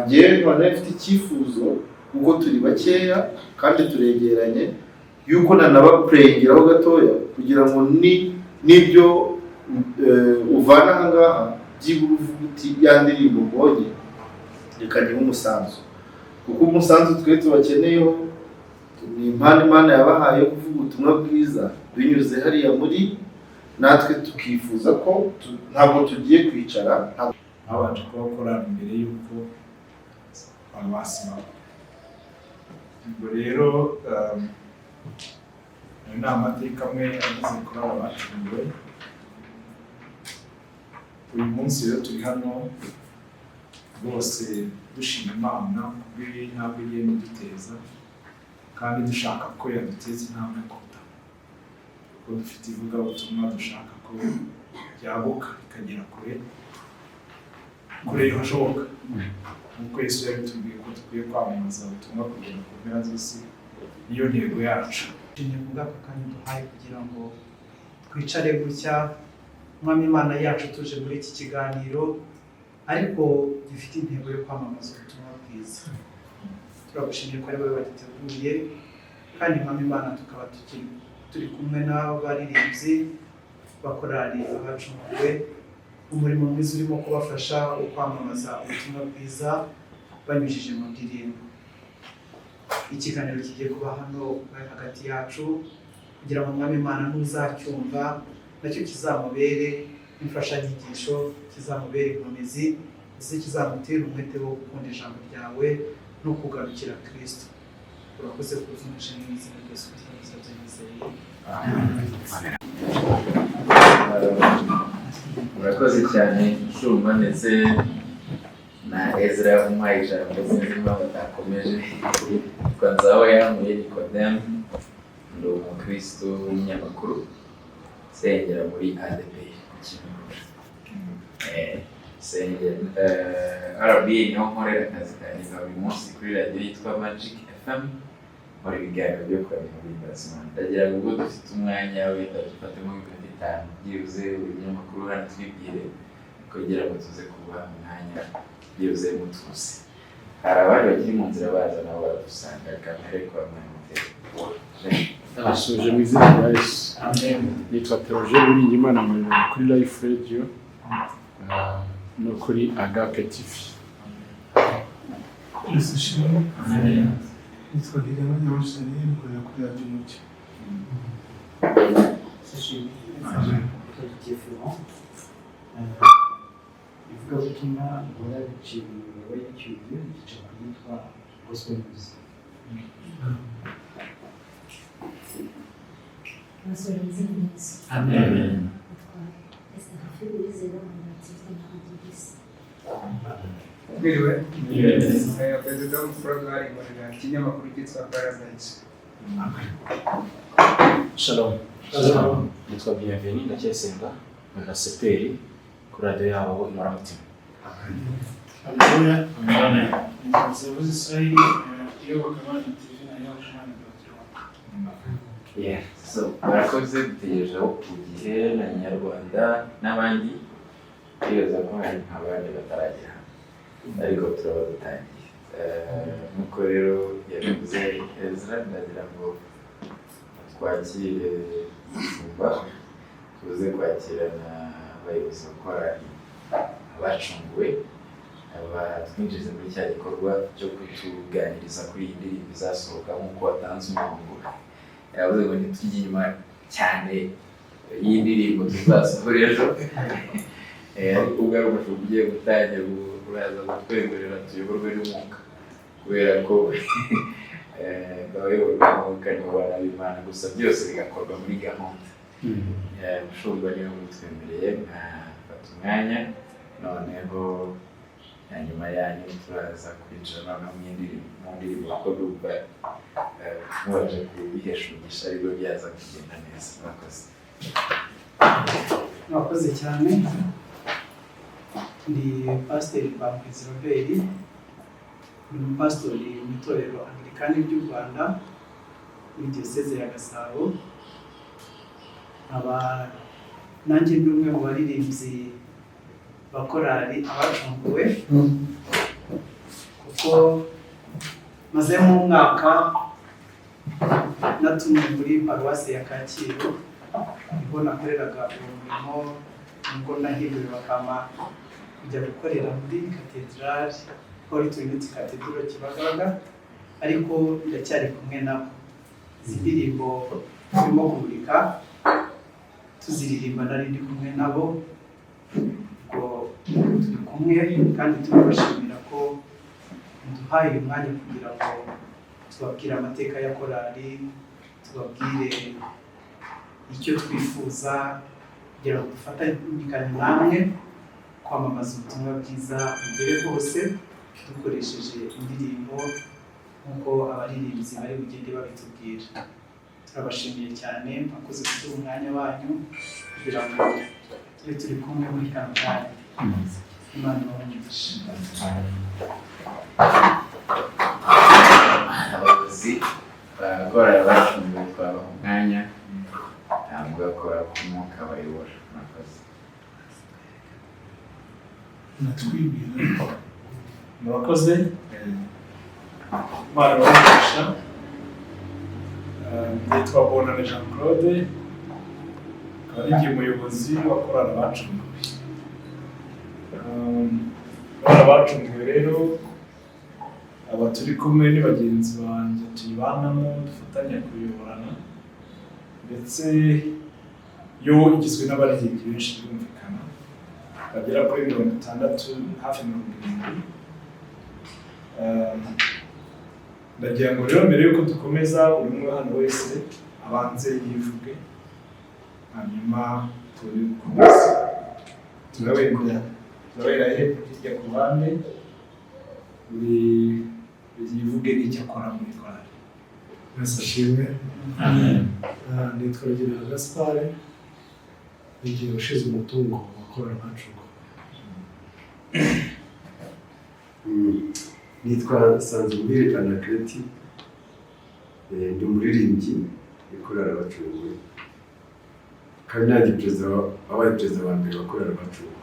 njyewe nkaba mfite icyifuzo kuko turi bakeya kandi turegeranye yuko nanabapurengeraho gatoya kugira ngo n'ibyo uvana aha ngaha byibura uvuga uti ya ndirimbo mbonye reka niba umusanzu kuko umusanzu twe tubakeneyeho ni impano Imana yabahaye yo kuvuga ubutumwa bwiza binyuze hariya muri natwe tukifuza ko ntabwo tugiye kwicara habanje kubakora imbere y'uko babasima. Ubwo rero ni amateka amwe agize Chorale Abacunguwe. Uyu munsi rero turi hano rwose dushima Imana kubw'intambwe igiye kuduteza kandi dushaka ko yaduteza intambwe kuruta kuko dufite ivugabutumwa dushaka ko ryaguka rikagera kure hashoboka nk'uko Yesu yabitubwiye ko dukwiye kwamamaza ubutumwa kugera ku mpera z'isi. Niyo ntego yacu. Ni kuvuga ko kandi duhaye kugira ngo twicare gutya Mwami Imana yacu tuje muri iki kiganiro ariko gifite intego yo kwamamaza ubutumwa bwiza. Turagushimiye ko ari wowe waduteguye kandi Mwami Imana tukaba turi kumwe n'abaririmbyi ba Chorale Abacunguwe. Umurimo mwiza urimo kubafasha kwamamaza ubutumwa bwiza banyujije mu ndirimbo. Ikiganiro kigiye kuba hano hagati yacu kugira ngo Mwami Imana n'uzacyumva nacyo kizamubere imfashanyigisho, kizamubere inkomezi, ndetse kizamutera umwete wo gukunda ijambo ryawe no kugarukira Kristo. Urakoze kuzumisha n'izina ryose kugira byizeye. Amen. Murakoze cyane Shuma ndetse na Ezra umuhaye ijambo sinzi impamvu atakomeje kwanza aho yamuye Nikodemu ndi umukristo w'umunyamakuru sengera muri ADP RBA niho nkorera akazi kanjye ka buri munsi kuri radiyo yitwa Magic FM muri ibiganiro byo kuramya muri Barcelona. Ndagira ngo ubwo dufite umwanya wenda dufatemo ibintu bitanu byibuze buri munyamakuru hano twibwire kugira ngo tuze kuba umwanya byibuze mutuze. Hari abandi bakiri mu nzira baza nabo baradusanga kamere kwa mwamutera. Abasuje mu izina rya Yesu. Amen. Nitwa Theogene Uwiringiyimana kuri Life Radio no kuri Agape TV. Yesu shimwe. Amen. Nitwa Ndagijimana nikorera kuri Radio Mucyo. Amen. Ivugabutumwa ngora biciye mu miyoboro y'icyuzi gica yitwa Gospel Music. Amen. Mwiriwe. Perezida w'umuporogaramu ikorera ikinyamakuru cyitwa Paradise. Shalom. Nitwa Bienveni ndacyayisenga na seperi kuri radiyo yabo Inkoramutima. Haleluya. Amen. Nitwa Israel iyoboka Imana TV na iyoboka Imana. So barakoze dutegereje aho ku gihe na Nyarwanda n'abandi bibaza ko hari nk'abandi bataragera ariko turaba dutangiye. Nuko rero yabivuze Ezra ndagira ngo twakire Niba tuze kwakirana abayobozi ba Chorale Abacunguwe twinjize muri cya gikorwa cyo kutuganiriza kuri iyi ndirimbo izasohoka nk'uko watanze umurongo. Yavuze ngo ntitujye inyuma cyane iyi ndirimbo tuzasohora ejo ariko ubwo ari umushinga ugiye gutangira uraza gutwengurira tuyoborwe n'umwuka kubera ko abayoborwa n'umwuka nibo barabimana gusa byose bigakorwa muri gahunda. Umushumba niwe mutwemereye mwafata umwanya noneho nyuma yanyu turaza kwinjira noneho mu ndirimbo kuko numva mwaje kubihesha umugisha aribwo byaza kugenda neza. Murakoze. Murakoze cyane. Ndi pasiteri bakoze Robert, ni umupasitori mu itorero Anglican ry'u Rwanda muri diyoseze ya Gasabo. Nanjye ndi umwe mu baririmbyi ba Chorale Abacunguwe. ko mazemo umwaka natumwe muri paruwasi ya Kacyiru, niho nakoreraga umurimo, nubwo nahiriwe bakama kujya gukorera muri katedrali Holy Trinity Cathedral Kibagabaga, ariko ndacyari kumwe nabo. Izi ndirimbo turimo kumurika tuziririmba nari ndi kumwe nabo, ubwo turi kumwe kandi turabashimira ko duhaye uyu mwanya kugira ngo tubabwire amateka ya korali, tubabwire icyo twifuza kugira ngo dufatanye namwe kwamamaza ubutumwa bwiza bugere hose dukoresheje indirimbo nk'uko abaririmbyi bari bugende babitubwira. Turabashimiye cyane mwakoze kuduha umwanya wanyu kugira ngo tube turi kumwe muri kano kanya. Imana ibahe. Abayobozi Chorale Abacunguwe twabaha umwanya ntabwo bakora ku mwuka bayobora. Murakoze. natwibwira murakoze. Imana ibahe. Nitwa Bonane Jean Claude, akaba ari umuyobozi wa Chorale Abacunguwe. Chorale Abacunguwe rero aba turi kumwe ni bagenzi banjye tuyibanamo dufatanya kuyoborana, ndetse yo igizwe n'abaririmbyi benshi birumvikana bagera kuri 60 hafi 70. Ndagira ngo rero mbere yuko dukomeza buri umwe hano wese abanze yivuge, hanyuma tubikomeze. Turabera hirya ku ruhande buri yivuge n'icyo akora muri korali. mwese ashimwe. Nitwa Rugerero Gaspard, igihe ushize umutungo wa Chorale Abacunguwe. Nitwa Sanzubwire Anakreti, ndi umuririmbyi wa Chorale Abacunguwe, kandi nanjye wabaye perezida wa mbere wa Chorale Abacunguwe.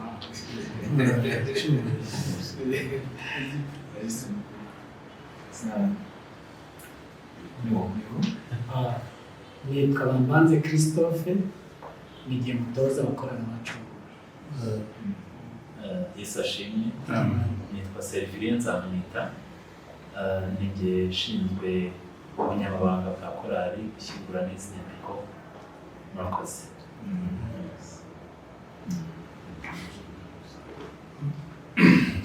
Nitwa Bambanze Christophe, nigiye mutoza wa Chorale Abacunguwe. Yesu ashimwe. Nitwa Servilien Nzamwita, nigiye nshinzwe ubunyamabanga bwa korali gushyingura neza inyandiko. Murakoze.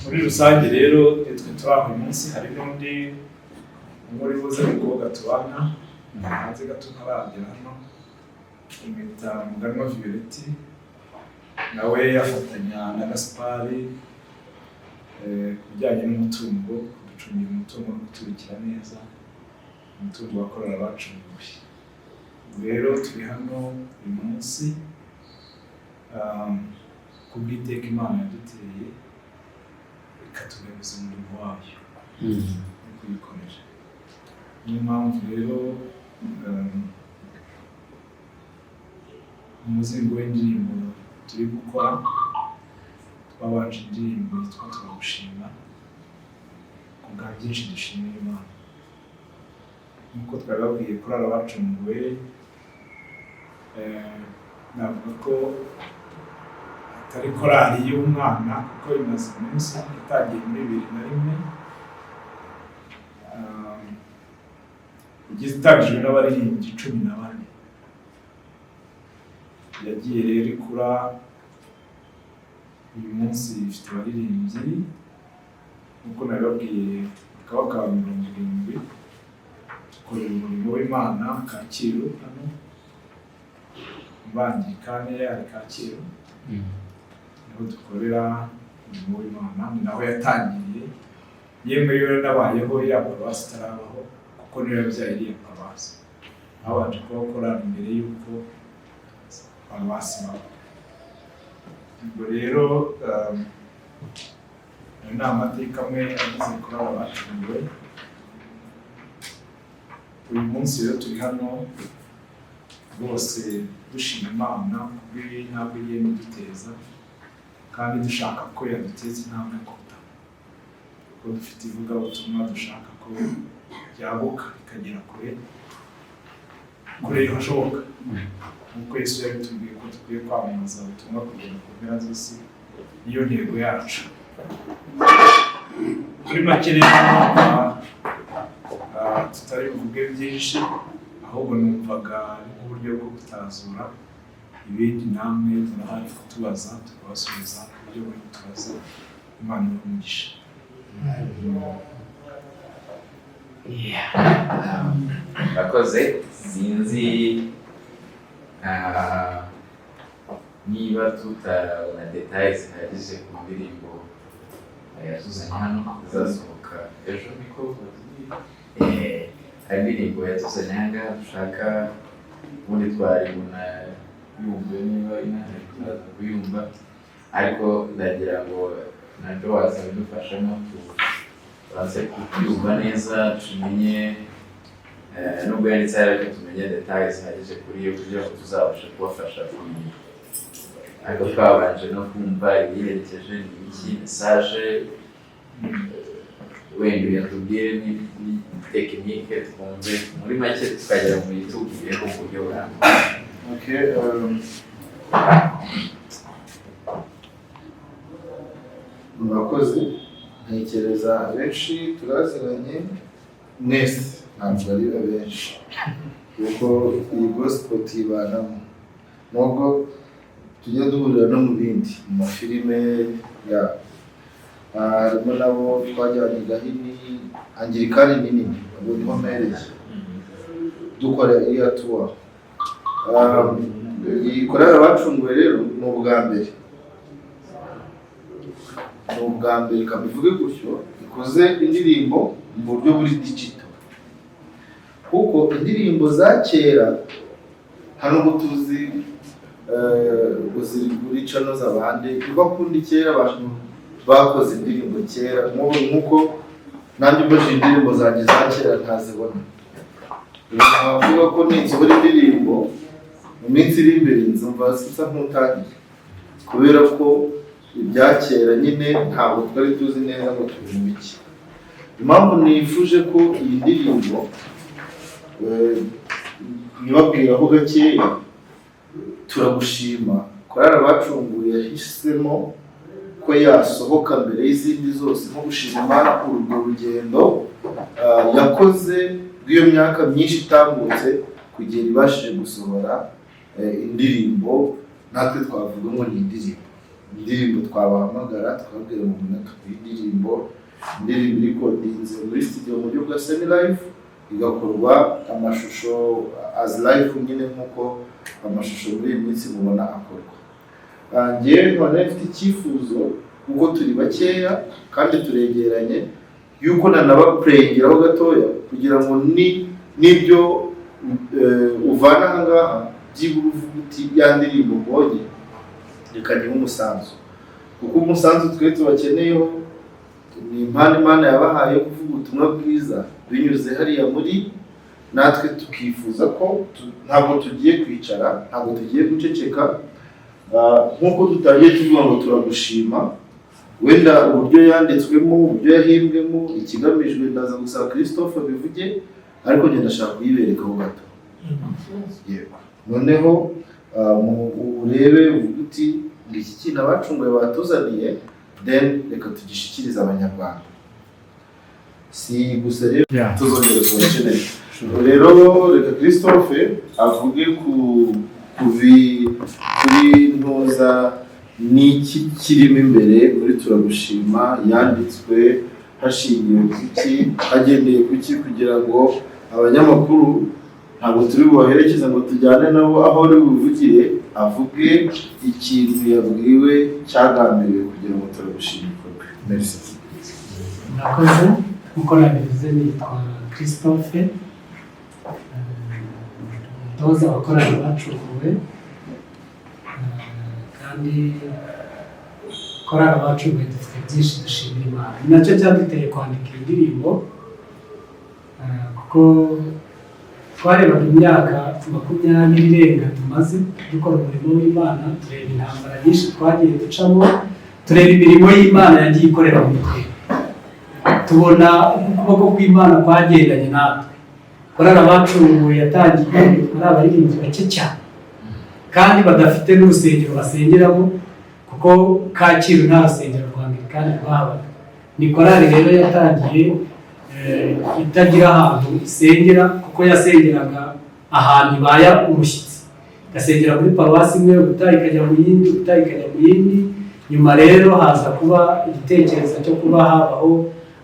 Muri rusange rero twe turaho uyu munsi, hari n'undi muri buze umukobwa tubana hanze gato ntaragera hano, imita Muganwa Violet, nawe yafatanya na Gaspard ku bijyanye n'umutungo, kuducungira umutungo no kutubikira neza umutungo wa Chorale Abacunguwe. Rero turi hano uyu munsi ku bw'iteka Imana yaduteye ikatugabiza umurimo wayo no kuyikomeje. Niyo mpamvu rero umuzingo w'indirimbo turi gukora twabanje indirimbo yitwa Turagushima, ku bwa byinshi dushimira Imana. Nk'uko twababwiye Chorale Abacunguwe, navuga ko atari korali y'umwana kuko imaze iminsi itangiye muri 2001, itangijwe n'abaririmbyi 14. Yagiye rero ikura, uyu munsi ifite abaririmbyi nk'uko nabibabwiye bakaba 70. Dukorera umurimo w'Imana Kacyiru hano Anglican ya Kacyiru, niho dukorera umurimo w'Imana, ni naho yatangiriye. Yemwe rero nabayeho iriya paruwasi itarabaho kuko niyo yabyaye iriya paruwasi, habanje kuba korali mbere y'uko paruwasi ibaho. Ubwo rero ni amateka amwe agize Chorale Abacunguwe. Uyu munsi rero turi hano rwose dushima Imana kubw'intambwe igenda iduteza, kandi dushaka ko yaduteza intambwe kuduha. kuko dufite ivugabutumwa dushaka ko ryaguka rikagera kure hashoboka. Nk'uko Yesu yabitubwiye ko dukwiye kwamamaza ubutumwa kugera ku mpera z'isi, niyo ntego yacu. Muri make rero tutari buvuge byinshi, ahubwo numvaga ari nk'uburyo bwo gutazura ibindi namwe murahari kutubaza tukabasubiza ku buryo buri kutubaza. Imana y'umugisha. bakoze. Sinzi niba tutarabona details zihagije ku ndirimbo yatuzanye hano izasohoka ejo, niko hari indirimbo yatuzanye ahangaha dushaka ubundi twari yumve niba inahari turaza kuyumva, ariko ndagira ngo nabyo waza bidufashamo tubanze kuyumva neza, tumenye nubwo yanditse ariko tumenye details zihagije kuri yo kugira ngo tuzabashe kubafasha kumenya. Ariko twabanje no kumva ibiyerekeje ni iki, message wenda yatubwiye ni tekinike, twumve muri make tukagera mu yitubwiye ku buryo burambuye. Murakoze. Ntekereza abenshi turaziranye mwese, ntabwo ari abenshi kuko iyi gospel tuyibanamo, nubwo tujya duhurira no mu bindi mu mafilime harimo nabo twajyanye Gahini, Anglican nini, ubu niho mpereye dukora iriya tour. Iyi Chorale Abacunguwe rero ni ubwa mbere kabivuge gutyo ikoze indirimbo mu buryo buri digital, kuko indirimbo za kera hano ngo tuzi kuri channel z'abandi bakunda kera, abantu bakoze indirimbo kera nk'uko nanjye mbaje indirimbo zanjye za kera ntazibona. Navuga ko ninsohora indirimbo mu minsi iri imbere nzumva sisa nk'utangiye, kubera ko ibya kera nyine ntabwo twari tuzi neza ngo tubivuge iki. Impamvu nifuje ko iyi ndirimbo nibabwiraho gakeya, turagushima Chorale Abacunguwe yahisemo ko yasohoka mbere y'izindi zose, nko gushima Imana urwo rugendo yakoze rw'iyo myaka myinshi itambutse kugera ibashije gusohora indirimbo. Natwe twavuga ngo ni indirimbo twabahamagara twabwira mu munota indirimbo iri kodinze muri studio mu buryo bwa semi live, igakorwa amashusho as live nyine nk'uko amashusho muri iyi minsi mubona akorwa. Njye nkaba mfite icyifuzo kuko turi bakeya kandi turegeranye, yuko nanabaprayingiraho gatoya kugira ngo n'ibyo uvana aha ngaha byibura uvuga uti ya ndirimbo mbonye reka niba umusanzu, kuko umusanzu twe tubakeneyeho ni impano Imana yabahaye kuvuga ubutumwa bwiza binyuze hariya muri natwe, tukifuza ko ntabwo tugiye kwicara, ntabwo tugiye guceceka. Nk'uko tutagiye tuvuga ngo turagushima, wenda uburyo yanditswemo, uburyo yahimbwemo, ikigamijwe ndaza gusaba Christophe bivuge, ariko njye ndashaka kuyiberekaho gato. Yego, noneho urebe uvuga uti iki kintu abacunguwe batuzaniye, then reka tugishikirize abanyarwanda. Si gusa rero tuzongera tubakeneye. Rero reka Christophe avuge kuri ntuza n'iki kirimo imbere muri turagushima, yanditswe hashingiwe kuki, hagendeye kuki, kugira ngo abanyamakuru ntabwo turi bubaherekeza ngo tujyane nabo aho uri buvugire, avuge ikintu yabwiwe cyagambiriwe kugira ngo turagushime ikorwe. Merci. Murakoze. Nk'uko nabivuze nitwa Christophe, umutoza wa Chorale Abacunguwe, kandi Chorale Abacunguwe dufite byinshi dushimira Imana. Ni nacyo cyaduteye kwandika indirimbo, kuko twarebaga imyaka 20 irenga tumaze dukora umurimo w'Imana, tureba intambara nyinshi twagiye ducamo, tureba imirimo y'Imana yagiye ikorera mu twe. tubona ukuboko kw'Imana kwagendanye natwe. Chorale Abacunguwe yatangiye ari abaririmbyi bake cyane kandi badafite n'urusengero basengeramo, kuko Kacyiru nta rusengero rwa Anglican rwahabaga. Ni korali rero yatangiye itagira ahantu isengera, kuko yasengeraga ahantu ibaya umushyitsi, igasengera muri paruwasi imwe, ubutaha ikajya mu yindi, ubutaha ikajya mu yindi. Nyuma rero haza kuba igitekerezo cyo kuba habaho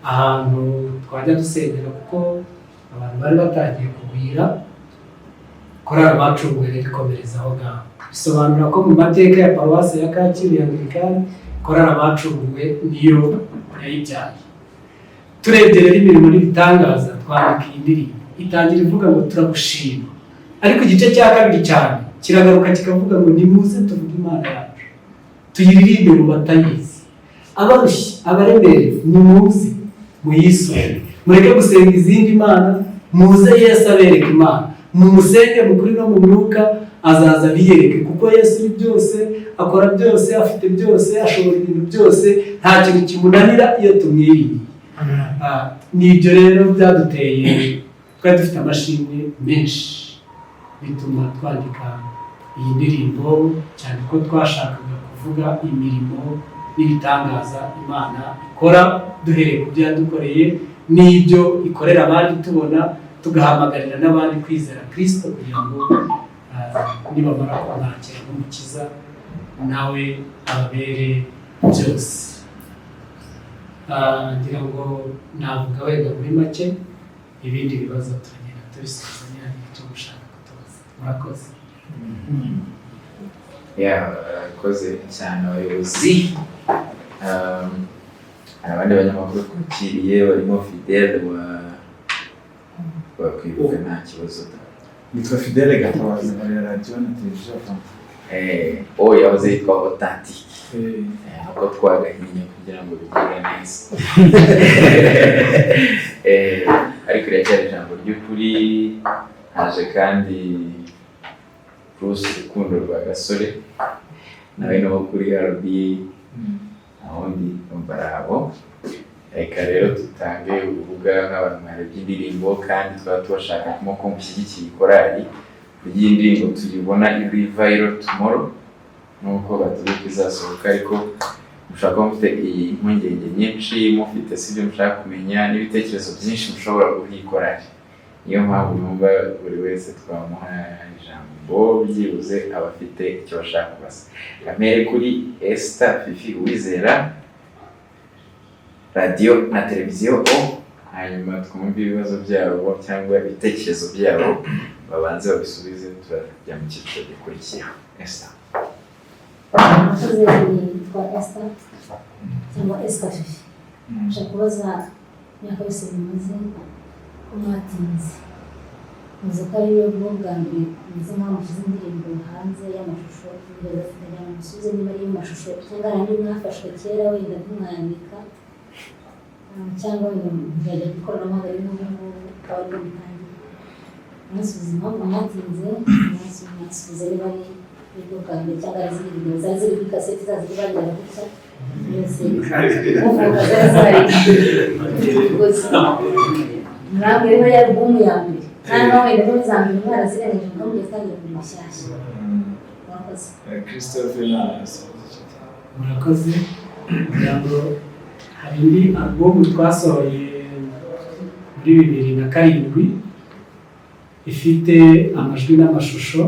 ahantu twajya dusengera, kuko abantu bari batangiye kugwira. Chorale Abacunguwe rero ikomereza aho ngaho. Bisobanura ko mu mateka ya paruwasi ya Kacyiru ya Anglican, Chorale Abacunguwe niyo yayibyaye. Turebye rero imirimo n'ibitangaza, twandika iyi ndirimbo itangira ivuga ngo turagushima, ariko igice cya kabiri cyane kiragaruka kikavuga ngo nimuze tuvuge Imana yacu, tuyiririmbe mu batayizi, abarushye abaremerewe nimuze muyisure, mureke gusenga izindi mana, muze Yesu abereke Imana, mumusenge mu kuri no mu mwuka, azaza biyereke, kuko Yesu ni byose, akora byose, afite byose, ashobora ibintu byose, nta kintu kimunanira iyo tumwiringiye. Nibyo rero byaduteye, twari dufite amashimwe menshi, bituma twandika iyi ndirimbo, cyane ko twashakaga kuvuga imirimo n'ibitangaza Imana ikora, duhereye ku byo yadukoreye n'ibyo ikorera abandi, tubona tugahamagarira n'abandi kwizera Kristo, kugira ngo nibamara kumwakira nk'umukiza nawe ababere byose. Ngira ngo navuga wenda muri make, ibindi bibazo turagenda tubisuzanya icyo gushaka kutubaza. Murakoze. Murakoze cyane abayobozi, abandi banyamakuru twakiriye barimo Fidele wakwibuka nta kibazo. Nitwa Fidele Gatabazi muri radio na televiziyo yahoze yitwa Authentique, nuko twagahinnye kugira ngo bigire neza. Ariko iracyari ijambo ry'ukuri. Haje kandi Bruce Rukundo rwa Gasore, nawe no kuri RBA, ahundi umbarabo. Reka rero tutange urubuga nk'abantu mwarebye indirimbo, kandi twaba tubashaka ko mushyigikiye korali kugira indirimbo tuyibona iri viral tomorrow, nuko batubwira izasohoka. Ariko mushaka ko mufite impungenge nyinshi, mufite sibyo mushaka kumenya n'ibitekerezo byinshi mushobora guhikorera. Niyo mpamvu numva buri wese twamuha ijambo, byibuze abafite icyo bashaka kubaza. Kamere kuri Esther Fifi Uwizera, radio na televiziyo, hanyuma twumve ibibazo byabo cyangwa ibitekerezo byabo, babanze babisubize, turajya mu cyiciro gikurikiyeho. Esther. Murakoze. Nitwa Esther cyangwa Esther Fifi. Nshaka kubaza imyaka yose bimaze ko mwatinze, muzi ko ariyo bwa mbere muzi nkaho mushyize indirimbo hanze y'amashusho, kugira ngo musubize niba ari amashusho cyangwa andi mwafashwe kera wenda ntimwandika, cyangwa wenda muzajya gukoranabuhanga ari n'ubu akaba aribwo bitangira. Mwasubiza impamvu mwatinze, mwasubiza niba ari ubwo bwa mbere cyangwa ari izindi video zari ziri kuri kaseti zazi bagera gutya yose uvuga zari ntabwo rero yari album ya mbere, cyangwa wenda ko bizambira mwaraziranye ngo mugitangira kuri mushyashya. Murakoze. Christophe murakoze. Ngo hari indi album twasohoye muri 2007 ifite amajwi n'amashusho,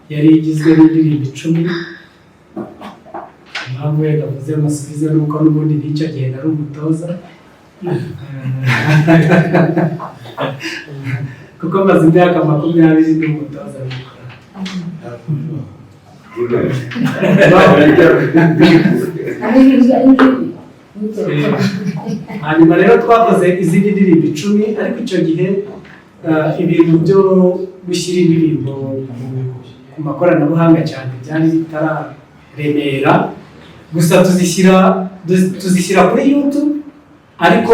yari igizwe n'indirimbo 10. Impamvu yavuze amasubizo nuko n'ubundi n'icyo gihe nari umutoza, kuko maze imyaka 20 ndi umutoza w'ikora. Hanyuma rero twakoze izindi ndirimbo 10, ariko icyo gihe ibintu byo gushyira indirimbo ku makoranabuhanga cyane byari bitararemera, gusa tuzishyira kuri YouTube, ariko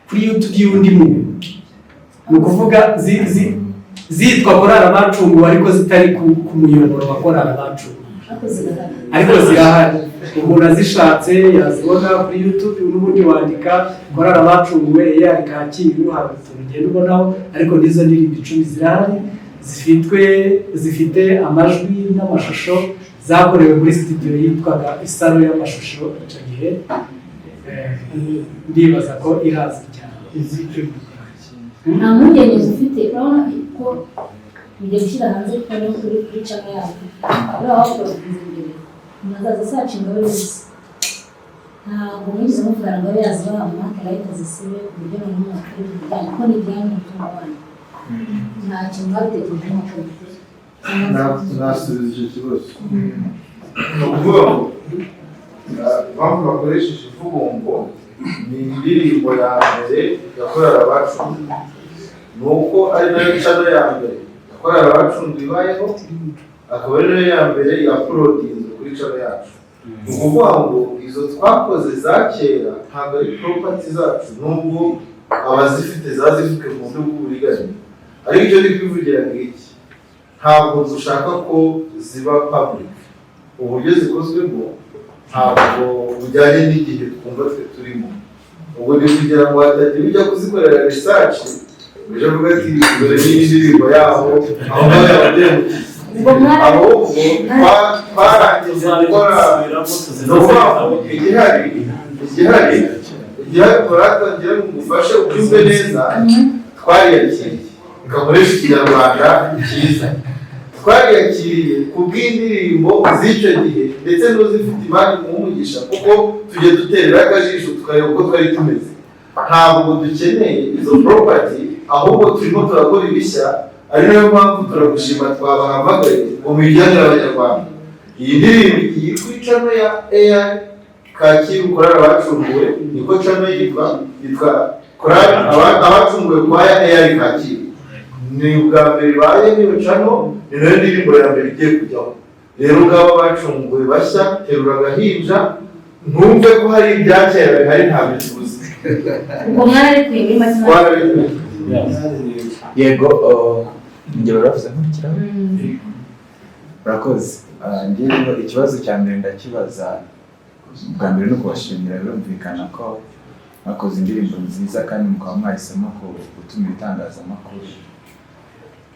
kuri YouTube y'undi muntu, ni ukuvuga zitwa Chorale Abacunguwe ariko zitari ku muyoboro wa Chorale Abacunguwe. ariko zirahari umuntu azishatse yazibona kuri YouTube n'ubundi wandika Chorale Abacunguwe Kacyiru hari utuntu ugenda ubonaho ariko n'izo ndirimbo 10 zirahari zifite amajwi n'amashusho zakorewe muri studio yitwaga Isaro y'amashusho icyo gihe ndibaza ko irazwi cyane nta mpungenge zifite urabona ko bijya gushyira hanze kuri channel yacu uriya wakoragiza imbere nazaza sacinga wese ntabwo mwinjiza amafaranga we yazaba amakarita zisibe ku buryo n'umuntu akwiye kujyana kuko ni ibyanyu umutungo wanyu nta kintu babitekereje nk'akarita nasubiza icyo kibazo ni ukuvuga ngo impamvu bakoresheje imvugo ngo ni indirimbo ya mbere yakorera abacunguwe ni uko ari nayo channel ya mbere yakorera abacunguwe ibayeho akaba ari nayo ya mbere yapolodinze kuri channel yacu ni ukuvuga ngo izo twakoze za kera ntabwo ari property zacu nubwo abazifite zazifite mu buryo bw'uburiganya ariko icyo ndi kwivugira ngiki ntabwo dushaka ko ziba public uburyo zikozwemo ntabwo bujyanye n'igihe twumva twe turimo ubwo ni kugira ngo hatagira ujya kuzikorera research uje avuga ati dore n'indirimbo yaho aho ngaho yabademukiye ahubwo twarangije gukora ni ukuvuga ngo igihari turatangira ngo umufashe ubyumve neza twariyakiriye ikakoresha ikinyarwanda cyiza twariyakiriye ku bw'indirimbo z'icyo gihe ndetse n'uzifite imana umugisha kuko tujya duterera akajisho tukareba uko twari tumeze ntabwo dukeneye izo property ahubwo turimo turakora ibishya ari nayo mpamvu turagushima twabahamagaye ngo muyijyanire abanyarwanda iyi ndirimbo igiye kuri channel ya AI Kacyiru Chorale Abacunguwe niko channel yitwa Chorale Abacunguwe kwa AI Kacyiru ni ubwa mbere baye niyo channel ni nayo ndirimbo ya mbere igiye kujyaho rero ngabo bacunguwe bashya terura agahinja ntumve ko hari ibyakera bihari ntabyo tuzi ubwo mwari kwimba yego njye baravuze nkurikira urakoze njyewe ikibazo cya mbere ndakibaza bwa mbere no kubashimira birumvikana ko mwakoze indirimbo nziza kandi mukaba mwahisemo gutuma itangazamakuru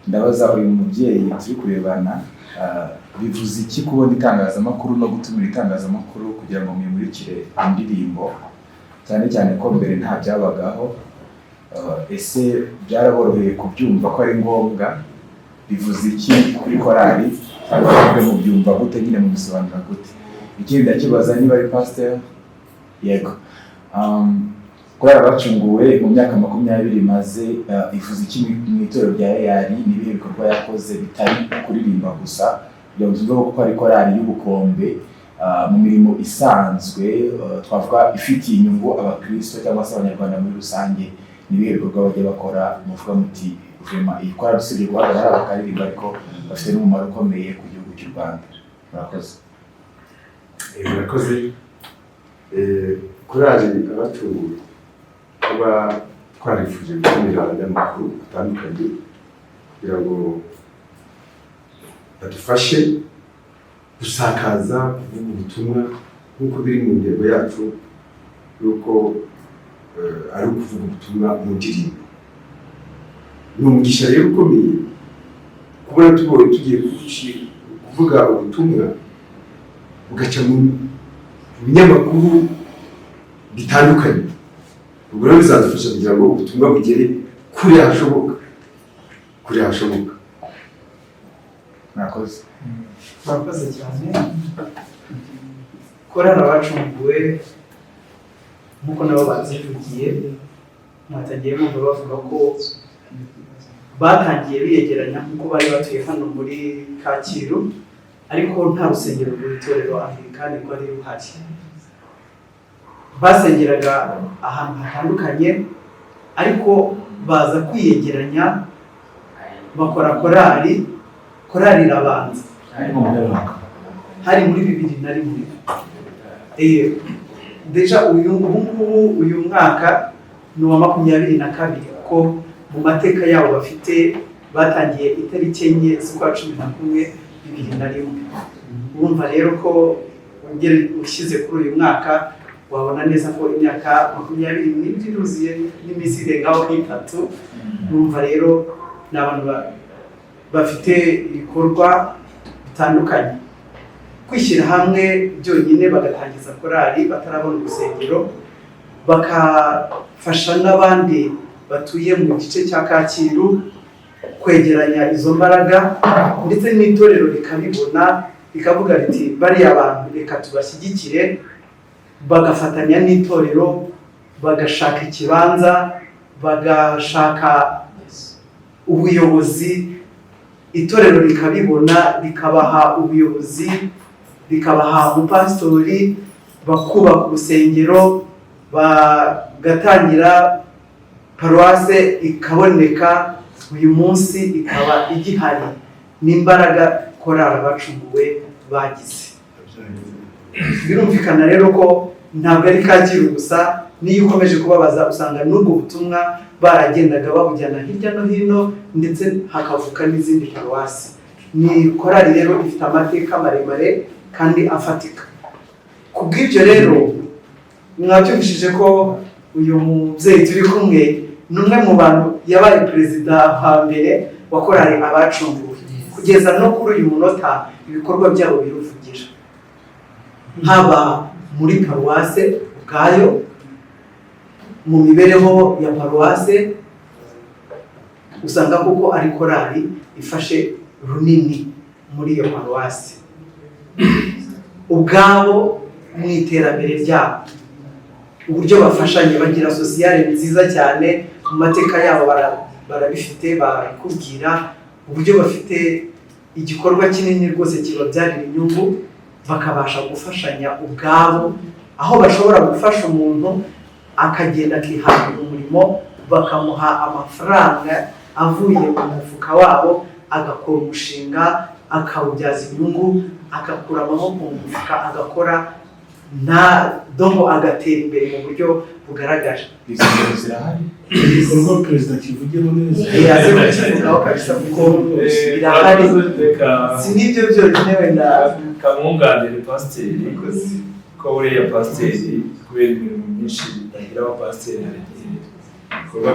ndabaza uyu mubyeyi turi kurebana bivuze iki kubona itangazamakuru no gutumira itangazamakuru kugira ngo mwimurikire indirimbo cyane cyane ko mbere nta byabagaho ese byaraboroheye kubyumva ko ari ngombwa bivuze iki kuri korali abafite mu byumva gute nyine mu bisobanura gute ikindi ndakibaza niba ari pastor yego Chorale Abacunguwe mu myaka 20 maze ivuze iki mu itorero rya yari nibihe bikorwa yakoze bitari kuririmba gusa byavuzwe ko ari korali y'ubukombe mu mirimo isanzwe twavuga ifitiye inyungu abakristo cyangwa se abanyarwanda muri rusange nibihe bikorwa bajya bakora muvuga muti vraiment iyi korali dusibye guhagarara bakaririmba ariko bafite n'umumaro ukomeye ku gihugu cy'u Rwanda murakoze murakoze Chorale Abacunguwe kuba twarifuje gutumira abanyamakuru batandukanye kugira ngo badufashe gusakaza kuvuga ubutumwa nk'uko biri mu ntego yacu y'uko ari ukuvuga ubutumwa mu ndirimbo ni umugisha rero ukomeye kubona tugiye kuvuga ubutumwa bugaca mu binyamakuru bitandukanye ubwo rero bizadufasha kugira ngo ubutumwa bugere kure hashoboka murakoze murakoze cyane Chorale Abacunguwe nk'uko nabo bazivugiye mwatagiye mwumva bavuga ko batangiye biyegeranya nk'uko bari batuye hano muri Kacyiru ariko nta rusengero rw'itorero Anglican rwari ruhari basengeraga ahantu hatandukanye ariko baza kwiyegeranya bakora korali irabanza hari muri 2001 deja uyu mwaka ni wa 22 ko mu mateka yabo bafite batangiye itariki 4 z'ukwa 11 2001 urumva rero ko ushyize kuri uyu mwaka wabona neza ko imyaka 22 iruzuye n'iminsi irengaho nk'itatu. Urumva rero ni abantu bafite ibikorwa bitandukanye, kwishyira hamwe byonyine bagatangiza korali batarabona urusengero, bakafasha n'abandi batuye mu gice cya Kacyiru kwegeranya izo mbaraga, ndetse n'itorero rikabibona rikavuga riti bariya abantu reka tubashyigikire, bagafatanya n'itorero bagashaka ikibanza, bagashaka ubuyobozi, itorero rikabibona rikabaha ubuyobozi, rikabaha umupasitori, bakubaka urusengero, bagatangira paruwase ikaboneka, uyu munsi ikaba igihari n'imbaraga Chorale Abacunguwe bagize. Birumvikana rero ko ntabwo ari Kacyiru gusa, niyo ukomeje kubabaza usanga n'ubwo butumwa baragendaga babujyana hirya no hino, ndetse hakavuka n'izindi paruwasi. Ni korali rero ifite amateka maremare kandi afatika. Kubw'ibyo rero mwabyumvishije ko uyu mubyeyi turi kumwe ni umwe mu bantu yabaye perezida wa mbere wa Chorale Abacunguwe. Kugeza no kuri uyu munota ibikorwa byabo biruvugira, haba muri paruwase ubwayo, mu mibereho ya paruwase usanga kuko ari korali ifashe runini muri iyo paruwase, ubwabo mu iterambere ryabo, uburyo bafashanya, bagira sosiyale nziza cyane, mu mateka yabo barabifite, barakubwira uburyo bafite igikorwa kinini rwose kibabyarira inyungu, bakabasha gufashanya ubwabo, aho bashobora gufasha umuntu akagenda akihangira umurimo, bakamuha amafaranga avuye mu mufuka wabo, agakora umushinga akawubyaza inyungu, agakura amaboko mu mufuka agakora dongo, agatera imbere mu buryo bugaragaje. Ibikorwa perezida kivugemo neza yaze kukivugaho kabisa kuko birahari, si n'ibyo byonyine wenda kamwunganire pasiteri, ko buriya pasiteri kubera imirimo myinshi itagira abapasiteri, hari igihe ibikorwa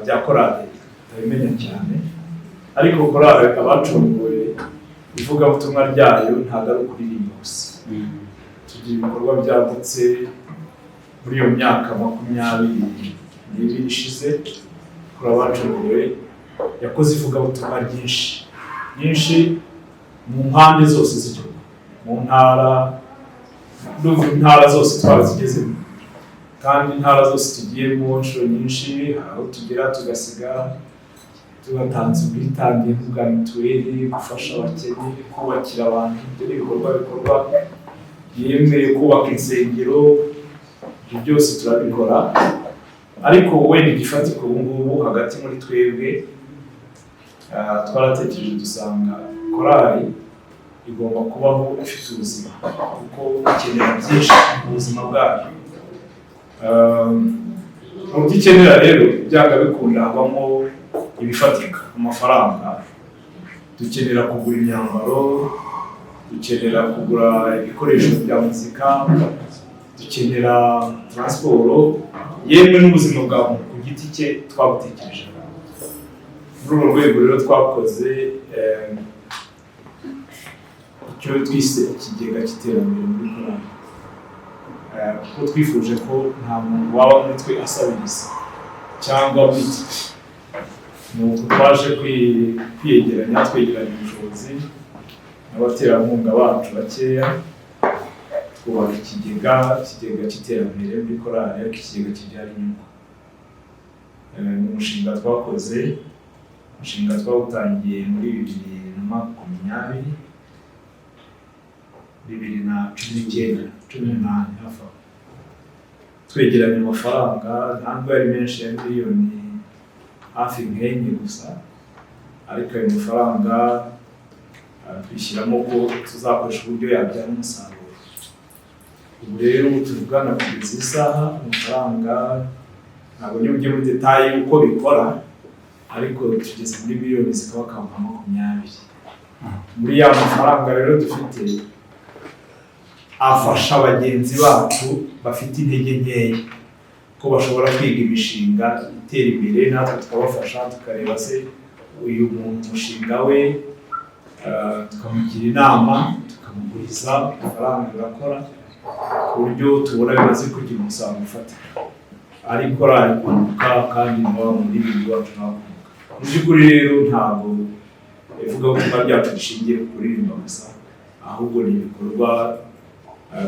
bya korali tutabimenya cyane, ariko Chorale Abacunguwe ivugabutumwa ryayo ntabwo ari ukuririmba gusa. Tugira ibikorwa byagutse muri iyo myaka 22 ishize. Chorale Abacunguwe yakoze ivugabutumwa ryinshi mu mpande zose z'igihugu, mu ntara zose twazigezemo, kandi intara zose tugiyemo inshuro nyinshi, aho tugera tugasiga tugatanze ubwitange bwa mituweli, gufasha abakene, kubakira abantu. Ibyo ni ibikorwa bikorwa, yemeye kubaka insengero, ibyo byose turabikora. Ariko wenda igifatika ubu ngubu hagati muri twebwe twaratekereje dusanga korali igomba kubaho ifite ubuzima, kuko ikenera byinshi mu buzima bwayo. Mu byo ikenera rero byanga bikunda habamo ibifatika, amafaranga. Dukenera kugura imyambaro, dukenera kugura ibikoresho bya muzika, dukenera transport, yemwe n'ubuzima bwa muntu ku giti cye twabutekereje. Muri urwo rwego rero twakoze icyo twise ikigega cy'iterambere muri korali, kuko twifuje ko nta muntu waba muri twe asabiriza cyangwa witwa. Nuko twaje kwiyegeranya, twegeranya ubushobozi n'abaterankunga bacu bakeya, twubaka ikigega cy'iterambere muri korali, ariko ikigega kibyara inyungu. Ni umushinga twakoze, umushinga twawutangiye muri 2018 hafi, twegeranya amafaranga ntabwo ari menshi, ya miliyoni hafi nk'enye gusa, ariko ayo mafaranga twishyiramo ko tuzakoresha uburyo yabyara umusaruro. Ubu rero tuvugana kugeza isaha, amafaranga ntabwo ni ujye muri detaye uko bikora, ariko tugeze muri miliyoni zikaba 20. Muri ya mafaranga rero dufite afasha bagenzi bacu bafite intege nkeya ko bashobora kwiga imishinga itera imbere, natwe tukabafasha tukareba se uyu mushinga we tukamugira inama, tukamuguriza amafaranga agakora ku buryo tubona bimaze kugira umusaruro ufatika. Ariko arakunguka kandi nawe muri bindi wacu nakunguka. Mu by'ukuri rero ntabwo ivugabutumwa ryacu rishingiye ku kuririmba gusa, ahubwo ni ibikorwa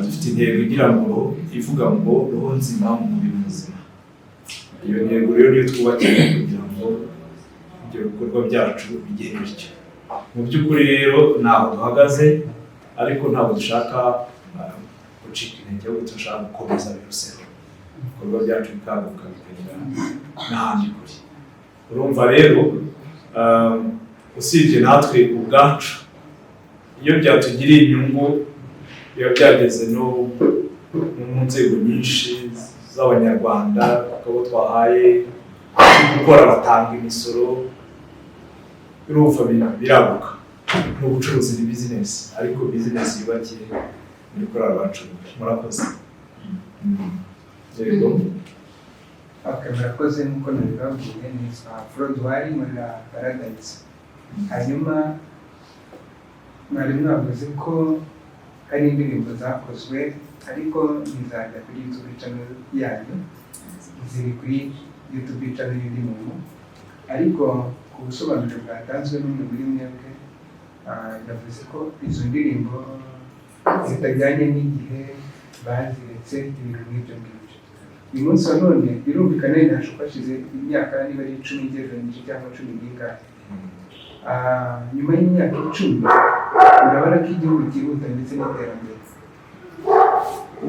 dufite intego igira ngo ivuga ngo roho nzima mu mubiri muzima. Iyo ntego rero niyo twubakira kugira ngo ibyo bikorwa byacu bigere bityo. Mu by'ukuri rero ntabwo duhagaze, ariko ntabwo dushaka gucika intege, ahubwo dushaka gukomeza biruseho ibikorwa byacu bikaguka bikagera n'ahandi kure. Urumva rero usibye natwe ubwacu, iyo byatugiriye inyungu, biba byageze no mu nzego nyinshi z'abanyarwanda, abo twahaye gukora batanga imisoro, urumva biraguka. N'ubucuruzi ni bizinesi, ariko bizinesi yubakiye muri Chorale Abacunguwe. Murakoze. Yego. Murakoze nk'uko nabibabwiye, nitwa Frodwari Murira Paradise. Hanyuma mwari mwavuze ko hari indirimbo zakozwe, ariko ntizajya kuri YouTube channel yanyu, ziri kuri YouTube channel y'indirimbo. Ariko ku busobanuro bwatanzwe n'umwe muri mwebwe, yavuze ko izo ndirimbo zitajyanye n'igihe, baziretse ibintu nk'ibyo ngibyo. Uyu munsi wa none birumvikana ntashobora hashize imyaka niba ari 10 igereranyije cyangwa 10 n'ingahe. Nyuma y'imyaka 10 urabona ko igihugu cyihuta ndetse n'iterambere.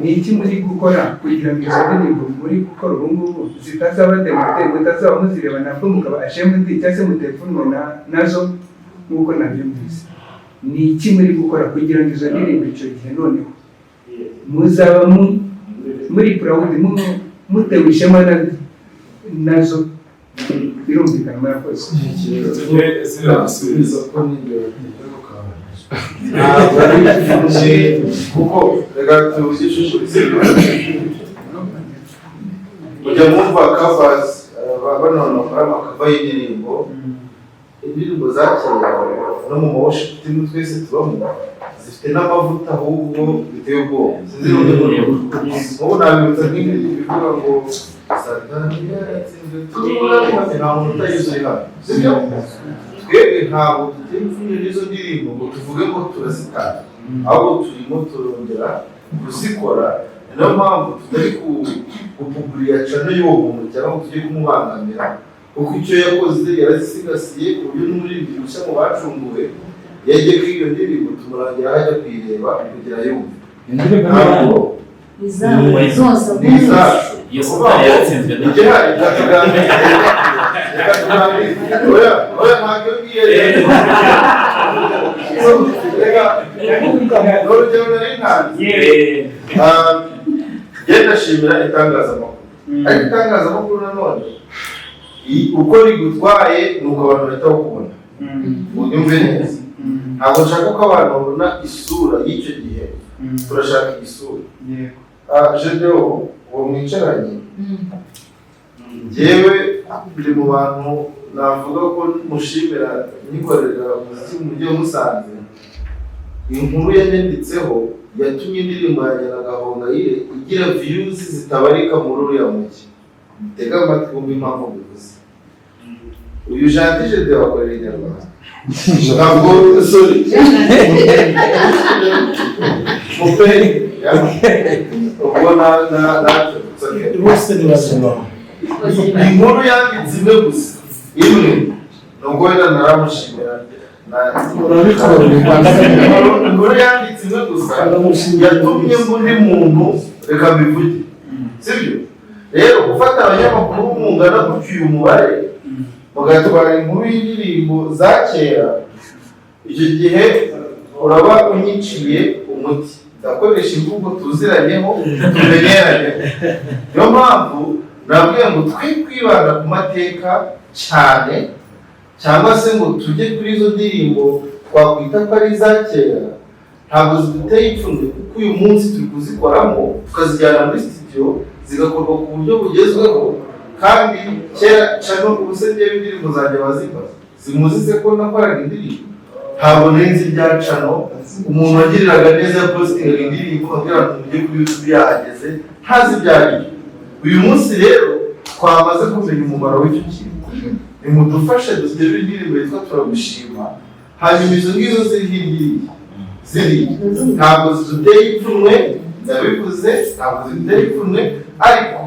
Ni iki muri gukora kugira ngo izo ndirimbo muri gukora ubu ngubu zitazaba demote, mutazaba muzireba nabwo mukaba ashamed cyangwa se mutefunwe nazo nk'uko nabyumvise? Ni iki muri gukora kugira ngo izo ndirimbo icyo gihe noneho muzaba muri proud, mutewe ishema nazo? Birumvikana murakoze. Kuko reka tuzishushe kujya mwumva covers, bano bakora amakava y'indirimbo, indirimbo za kera no mu worship team twese tubamo zifite n'amavuta ahubwo biteye ubwoba. Sinzi ubu nabibutsa nk'indirimbo bivuga ngo Sataniya yatsinzwe turabona, nta muntu utayizuri hano, sibyo? Twebwe ntabwo tutemfunye n'izo ndirimbo ngo tuvuge ngo turazitanga, ahubwo turimo turongera kuzikora. Niyo mpamvu tutari kupugurira cyane y'uwo muntu cyangwa ngo tujye kumubangamira, kuko icyo yakoze yarazisigasiye ku buryo n'umuririmbyi mushya mu bacunguwe yagiye kuri iyo ndirimbo tumurangira ajya kuyireba kugira yumve. Ntabwo zose iyo Satani yatsinzwe igihari ikatuganira oya ntabwo ngiye rero n'urugero nari ntanze. Genda shimira itangazamakuru, ariko itangazamakuru nanone uko rigutwaye ni uko abantu bahita bakubona. Unyumve neza, ntabwo nshaka ko abantu babona isura y'icyo gihe, turashaka isura. Jedeo uwo mwicaranye, njyewe ndi mu bantu navuga ko mushimira nyikorera umuziki mu mujyi wa Musanze. Inkuru yanyanditseho yatumye indirimbo yanjye na Gahongayire igira views zitabarika muri uriya mujyi. Tega amatwi wumve impamvu bivuze. Uyu Jean Jedeo akorera Inyarwanda, ntabwo sorry mupeni ubwo natwe bose ni bazima. inkuru yanditse imwe gusa, imwe, nubwo wenda naramushimira inkuru yanditse imwe gusa yatumye undi muntu, reka bivuge, sibyo? Rero gufata abanyamakuru mungana gutyo uyu mubare mugatwara inkuru y'indirimbo za kera, icyo gihe uraba unyiciye umuti. Ndakoresha imvugo tuziranyeho, tumenyeranyeho. Niyo mpamvu nabwiye ngo twe kwibanda ku mateka cyane, cyangwa se ngo tujye kuri izo ndirimbo twakwita ko ari iza kera, ntabwo ziduteye ipfunwe kuko uyu munsi turi kuzikoramo tukazijyana muri studio zigakorwa ku buryo bugezweho kandi kera cyane ubusenge bw'indirimbo zanjye bazibaza zimuzize ko nakoraga indirimbo ntabwo nzi ibya cano umuntu wagiriraga neza ya postinga indirimbo kugira ngo mujye kuri YouTube yahageze ntazi ibyayo. Uyu munsi rero twamaze kumenya umumaro w'icyo kintu, nimudufashe dutere indirimbo yitwa turagushima, hanyuma izo ngizo ziri ntabwo ziduteye ipfunwe, ndabivuze ntabwo ziduteye ipfunwe, ariko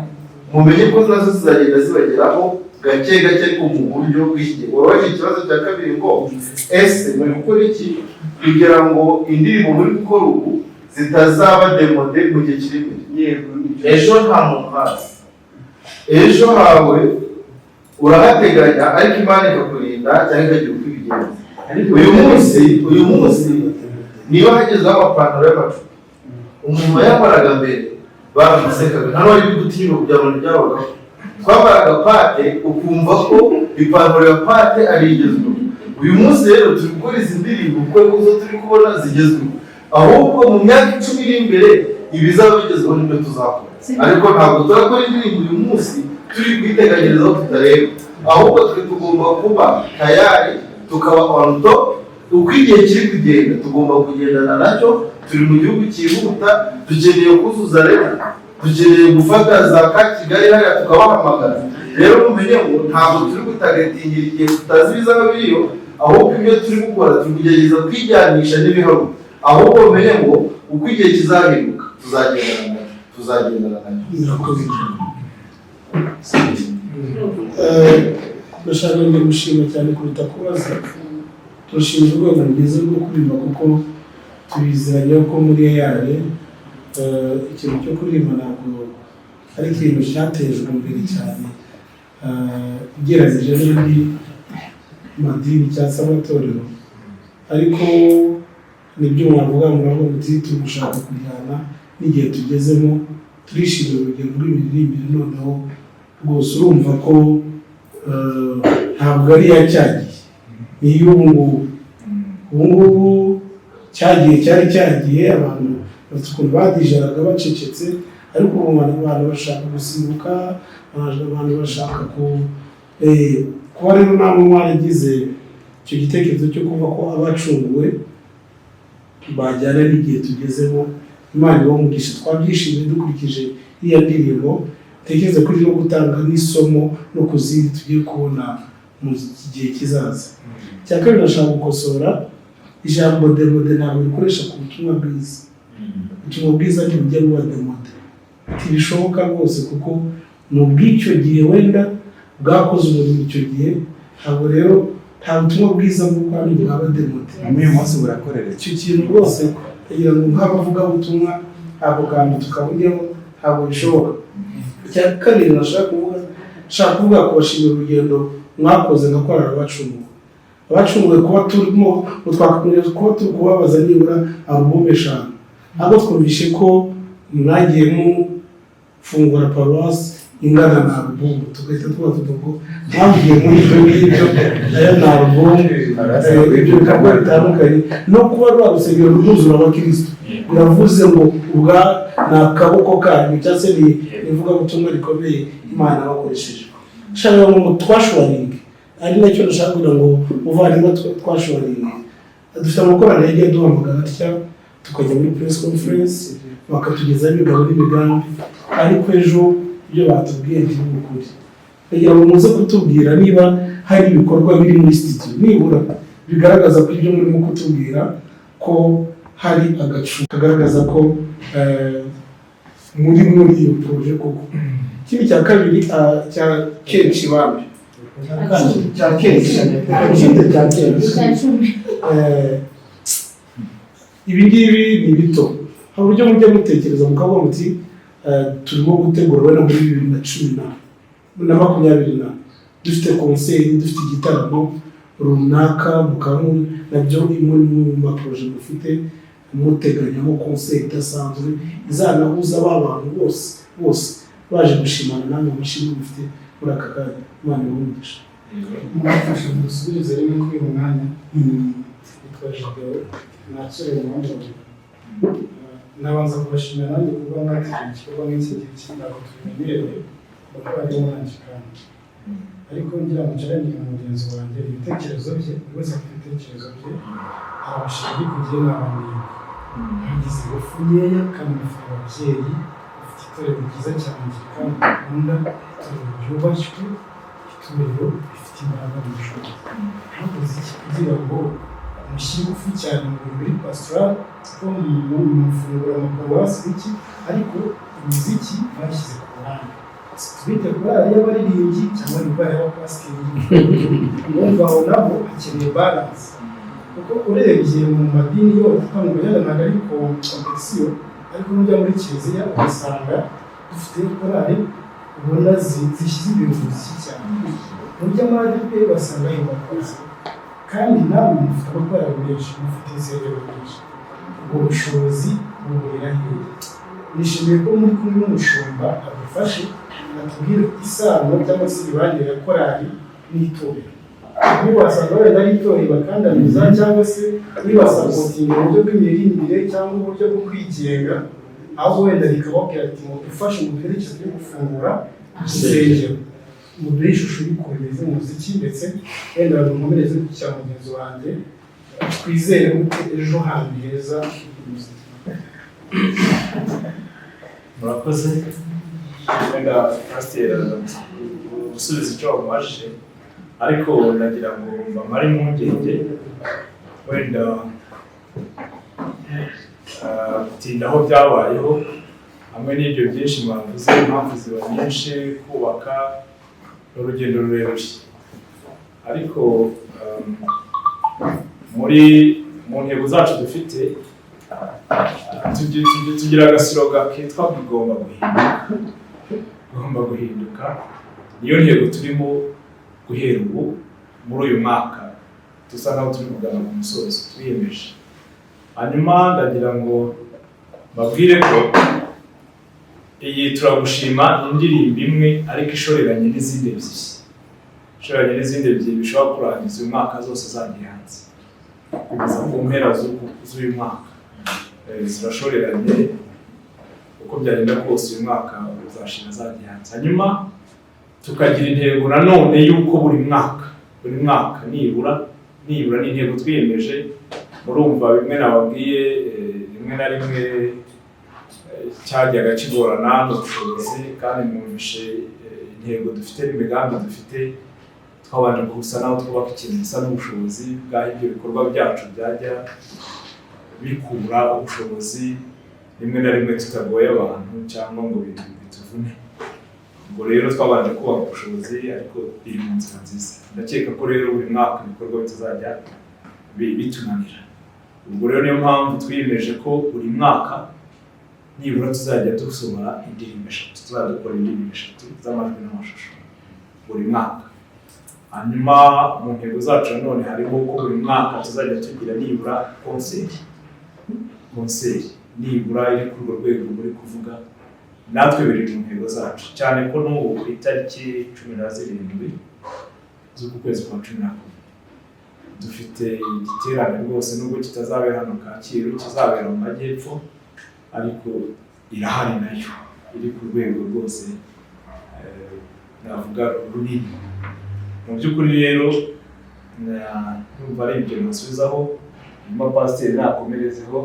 mumenye ko nazo zizagenda zibageraho gake gake ariko mu buryo bw'ikigero. Wabaje ikibazo cya kabiri ngo ese muri gukora iki kugira ngo indirimbo muri gukora ubu zitazaba demode mu gihe kiri imbere. Ejo nta muntu hazi, ejo hawe urahateganya ariko Imana ikakurinda cyangwa ikagira uko ibigenza. Uyu munsi niba hagezeho amapantaro y'amacupa umuntu yambaraga mbere baramusekaga nta n'uwari gutinyuka kugira ngo ntibyabagaho. Twambaraga pate ukumva ko ipantaro ya pate ari igezweho. Uyu munsi rero turi gukora izi ndirimbo kuko izo turi kubona zigezweho, ahubwo mu myaka 10 iri imbere ibizaba bigezweho nibyo tuzakora, ariko ntabwo turakora indirimbo uyu munsi turi kwiteganyirizaho tutareba, ahubwo twe tugomba kuba tayari tukaba on top. Uko igihe kiri kugenda tugomba kugendana nacyo, turi mu gihugu cyihuta, dukeneye kuzuza rero, dukeneye gufata za Kigali hariya tukabahamagara. Rero mumenye ngo ntabwo turi gutagetingira igihe tutazi ibizaba biriyo, ahubwo ibyo turi gukora turi kugerageza kwijyanisha n'ibihago, ahubwo mumenye ngo uko igihe kizahinduka tuzagendana nacyo. Ndashaka gushima cyane kuruta kubaza. Turashimira urwego rwiza rwo kuririmba kuko tubiziranye ko muri yare ikintu cyo kuririmba ntabwo ari ikintu cyatejwe imbere cyane ugereranyije n'andi madini cyangwa se amatorero, ariko nibyo mwavuga muravuga muti turi gushaka kujyana n'igihe tugezemo, turishimira urugendo rw'imiririmbire noneho rwose urumva ko ntabwo ari yacyagiye ni y'ubu ngubu cyari cyagiye abantu bafite ukuntu badijaraga bacecetse, ariko ubu abantu bashaka gusimbuka, abantu bashaka kuba rero namwe mwaragize icyo gitekerezo cyo kuvuga ko abacunguwe bajyana n'igihe tugezemo. Imana ibamugisha, twabyishimiye dukurikije iriya ndirimbo, tekereza kuri no gutanga n'isomo no kuzindi tugiye kubona mu gihe kizaza. Cya kabiri nashaka gukosora ijambo demode ntabwo rikoresha ku butumwa bwiza. Ubutumwa bwiza ntibujya buba demode, ntibishoboka rwose kuko mu bw'icyo gihe wenda bwakoze umurimo icyo gihe, ntabwo rero nta butumwa bwiza bw'uko hano bwaba demode. Uyu munsi burakorera icyo kintu rwose kugira ngo nk'abavuga ubutumwa abo kandi tukabujyaho ntabwo bishoboka. Icya kabiri nashaka kuvuga kubashimira urugendo mwakoze nka Chorale Abacunguwe kuba turimo twakomeje kuba turi kubabaza nibura album 5, ntabwo twumvishe ko mwagiye mufungura paruwasi ingana na album, tugahita tuvuga ko mwagiye muri ibyo ngibyo aya na album ibyo bikorwa bitandukanye no kuba rwagusengera rwuzura abakirisitu biravuze ngo ubwa ni akaboko kanyu cyangwa se ni ivugabutumwa rikomeye Imana bakoresheje. Nshaka ngo twashoboringe ari nacyo nashaka kugira ngo uvandimwe twashoboringe, dufite amakorano yagiye duhamagara atya tukajya muri press conference bakatugezaho imigabo n'imigambi, ariko ejo ibyo batubwiye ntibukuri. Kugira ngo muze kutubwira niba hari ibikorwa biri muri studio nibura bigaragaza ko ibyo murimo kutubwira ko hari agacu kagaragaza ko muri iyo projet koko. Ikindi cya kabiri cya kenshi bambi ibi ngibi ni bito, hari uburyo mujya mutekereza mukavuga muti turimo gutegura wenda muri 2020 dufite konseri, dufite igitaramo runaka, mukaba nabyo muri mu maproje mufite muteganyamo konseri idasanzwe izanahuza abantu bose baje gushimana namwe mushimwe mufite muri aka kanya. Imana ibumugisha. Mwafashe musubize rimwe kuri uyu mwanya. Twajyaga natwe mu mwanya nabanza kubashimira nanjye kuba mwateguye igikorwa nk'iki ngiki ntabwo tubimenyereye kuko hariho Anglican, ariko ngira ngo ncaranye na mugenzi wanjye ibitekerezo bye, buri wese afite ibitekerezo bye, arabashije ariko ngiye nabamenye mugize ingufu nkeya kandi mufite ababyeyi, mufite itorero ryiza cyane kandi dukunda, itorero ryubashywe, itorero rifite imbaraga mu ijuru. Mwakoze iki kugira ngo mushyire ingufu cyane mu bintu biri pastoral, kuko mufungura amaparuwasi iki, ariko imiziki mwashyize ku ruhande. Tubite korali y'abaririmbyi cyangwa ni korali y'abapasiteri, numva aho nabo hakeneye balance, kuko urebye mu madini yose kandi ntabwo ari kompetisiyo, ariko nujya muri kiliziya ugasanga dufite korali ubona zishyize ibintu byinshi cyane, nujya muri ADEPR ugasanga ari bakoze, kandi nawe mufite abakorali benshi, mufite insengero nyinshi, ubwo bushobozi buhurira hehe? Nishimiye ko muri kumwe n'umushumba adufashe atubwire isano cyangwa se imibanire ya korali n'itorero. Niba wasanga wenda ari itorero bakandamiza cyangwa se nibasapotinga mu buryo bw'imiririmbire cyangwa uburyo bwo kwigenga, aho wenda rikababwira ati mudufashe muduherekeze byo gufungura insengero, muduhe ishusho y'ukuntu bimeze mu muziki, ndetse wenda nkomereze ku cya mugenzi wanjye, twizere ko ejo hantu heza umuziki. Murakoze. Wenda pasiteri gusubiza icyo wamubajije, ariko nagira ngo mbamare impungenge, wenda gutinda aho byabayeho, hamwe n'ibyo byinshi mwavuze, impamvu ziba nyinshi, kubaka urugendo rurerure, ariko mu ntego zacu dufite tugira agasiroga kitwa bigomba guhinduka, niyo ntego turimo guhera ubu muri uyu mwaka, dusa naho turi kugana ku musozo twiyemeje. Hanyuma ndagira ngo babwire ko iyi turagushima indirimbo imwe ariko ishoreranye n'izindi ebyiri, bishobora kurangiza uyu mwaka zose zagiye hanze kugeza ku mpera z'uyu mwaka. Zirashoreranye uko byagenda kose uyu mwaka uzashira zagiye hanze. Hanyuma tukagira intego nanone y'uko buri mwaka nibura n'intego twiyemeje. Murumva bimwe nababwiye, rimwe na rimwe cyajyaga kigorana n'ubushobozi, kandi mwumvishe intego dufite n'imigambi dufite, twabanje gusa naho twubaka ikintu gisa n'ubushobozi bw'aho ibyo bikorwa byacu byajya bikura ubushobozi, rimwe na rimwe tutagoye abantu cyangwa ngo bituvune. Ubwo rero twabanje kubaka ubushobozi, ariko biri mu nzira nziza. Ndakeka ko rero buri mwaka ibikorwa bitazajya bitunanira. Ubwo rero niyo mpamvu twiyemeje ko buri mwaka nibura tuzajya dusomera indirimbo 3, tuzajya dukora indirimbo 3 z'amajwi n'amashusho buri mwaka. Hanyuma mu ntego zacu nanone harimo ko buri mwaka tuzajya tugira nibura konseri nibura iri ku rwego muri kuvuga, natwe biri mu ntego zacu, cyane ko n'ubu ku itariki 17 z'uku kwezi kwa 11 dufite igiterane rwose, nubwo kitazabera hano Kacyiru, kizabera mu majyepfo, ariko irahari nayo iri ku rwego rwose navuga runini. Mu by'ukuri rero numva ari ibyo nasubizaho, nyuma pasiteri nakomerezeho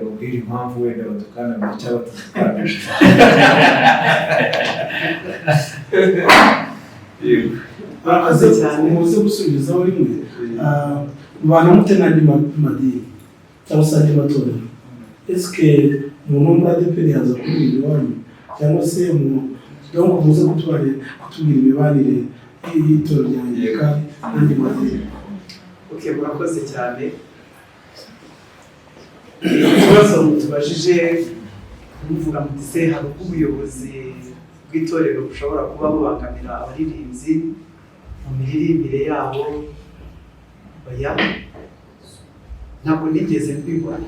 babwira impamvu wenda badukana mu cyangwa batadukana. Aze cyane muze gusubizaho rimwe, mubana mute n'andi madini cyangwa se andi matorero? Eske umuntu muri ADEPR yaza kubwira iwanyu, cyangwa se donc muze kutubwira imibanire y'itorero ryanjye kandi n'andi madini? Okay, murakoze cyane. Ikibazo tubajije muvuga muti se hari ubuyobozi bw'itorero bushobora kuba bubangamira abaririmbyi mu miririmbire yabo? Oya, ntabwo nigeze mbibona,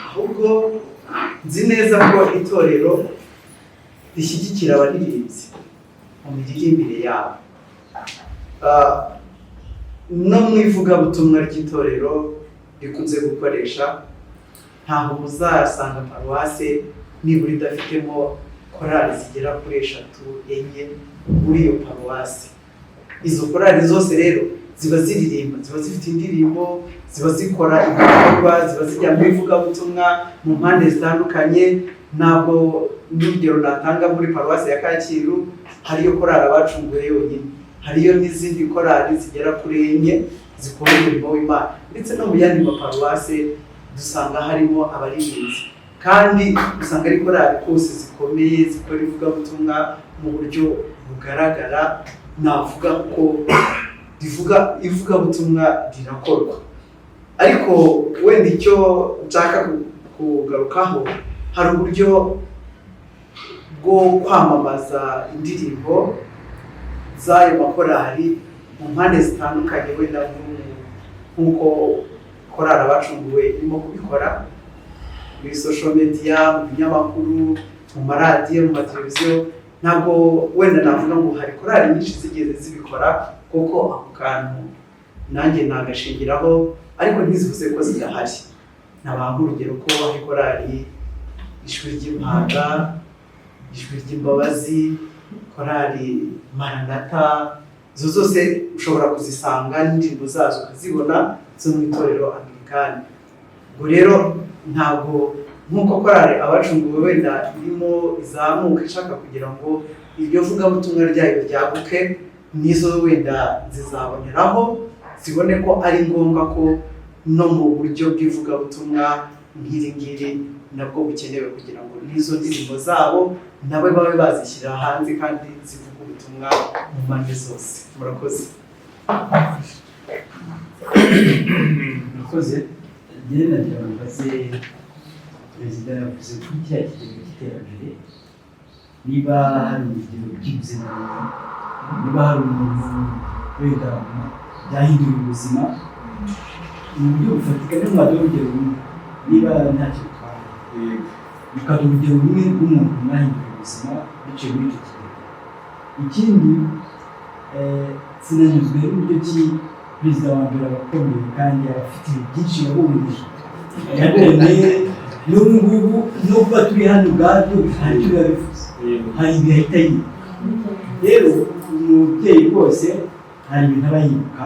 ahubwo nzi neza ko itorero rishyigikira abaririmbyi mu miririmbire yabo. No mu ivugabutumwa ry'itorero rikunze gukoresha ntabwo muzasanga paruwase nibura idafitemo korali zigera kuri 3, 4 muri iyo paruwase. Izo korali zose rero ziba ziririmba, ziba zifite indirimbo, ziba zikora ibikorwa, ziba zijya mu ivugabutumwa mu mpande zitandukanye. Ntabwo n'urugero natanga muri paruwasi ya Kacyiru hariyo Chorale Abacunguwe yonyine, hariyo n'izindi korali zigera kuri 4 zikora umurimo w'Imana, ndetse no mu yandi maparuwase dusanga harimo abaririmbyi, kandi usanga ari korali kose zikomeye zikora ivugabutumwa mu buryo bugaragara. Navuga ko ivugabutumwa rirakorwa, ariko wenda icyo nshaka kugarukaho hari uburyo bwo kwamamaza indirimbo z'ayo makorali mu mpande zitandukanye, wenda nk'uko Chorale Abacunguwe irimo kubikora muri social media, mu binyamakuru, mu maradiyo, mu mateleviziyo. Ntabwo wenda navuga ngo hari korali nyinshi zigeze zibikora, kuko ako kantu nanjye nagashingiraho, ariko ntizivuze ko zidahari. Nabaha urugero ko hari korali Ijwi ry'Impanga, Ijwi ry'Imbabazi, korali Maranatha. Izo zose ushobora kuzisanga n'indirimbo zazo ukazibona zo mu itorero Anglican. Ubwo rero ntabwo nk'uko Chorale Abacunguwe wenda irimo izamuka ishaka kugira ngo iryo vugabutumwa ryayo ryaguke, nizo wenda zizaboneraho zibone ko ari ngombwa ko no mu buryo bw'ivugabutumwa nk'iri ngiri nabwo bukenewe, kugira ngo n'izo ndirimbo zabo nabo babe bazishyira hanze kandi zivuga ubutumwa mu mpande zose. Murakoze. Murakoze. Njyewe nagira ngo mbaze perezida yavuze kuri kiriya kigero cy'iterambere, niba hari urugero by'ubuzima, niba hari umuntu wenda byahindura ubuzima mu buryo bufatika, niyo mwaduha urugero rumwe, niba ntacyo bitwaye mukaduha urugero rumwe rw'umuntu mwahindura ubuzima biciye muri icyo kigero. Ikindi sinanyuzwe n'uburyo ki perezida wa mbere abakomeye kandi abafite byinshi yabumvise, yabonye n'ubu ngubu no kuba turi hano ubwabyo hari icyo biba bivuze, hari ibihe ahita yibuka. Rero umubyeyi rwose hari ibintu aba yibuka.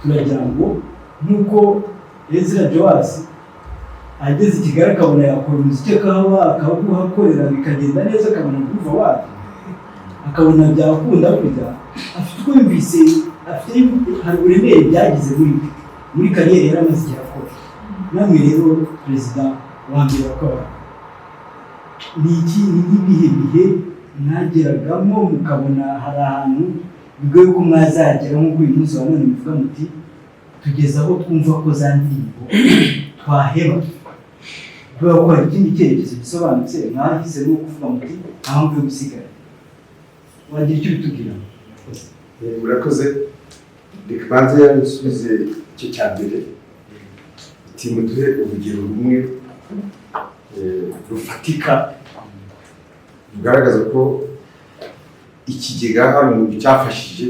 Turagira ngo nk'uko Ezra Joasi ageze i Kigali akabona yakora umuziki akawuhakorera bikagenda neza, akabona kuva wapi, akabona byakunda burya afite uko yumvise, afite hari uburemere byagize muri kariyeri yari amaze igihe akora. Namwe rero perezida wa mbere wakora ni iki, ni nk'ibihe bihe mwageragamo mukabona hari ahantu bigoye ko mwazagera, nk'uko uyu munsi wa none muvuga muti tugeze aho twumva ko za ndirimbo twaheba, kubera ko hari ikindi cyerekezo gisobanutse mwahisemo kuvuga muti nta mpamvu yo gusigara. Wagira icyo bitubwira? Murakoze. Reka banze yansubize icyo cya mbere, ati muduhe urugero rumwe rufatika rugaragaza ko ikigega hari umuntu cyafashije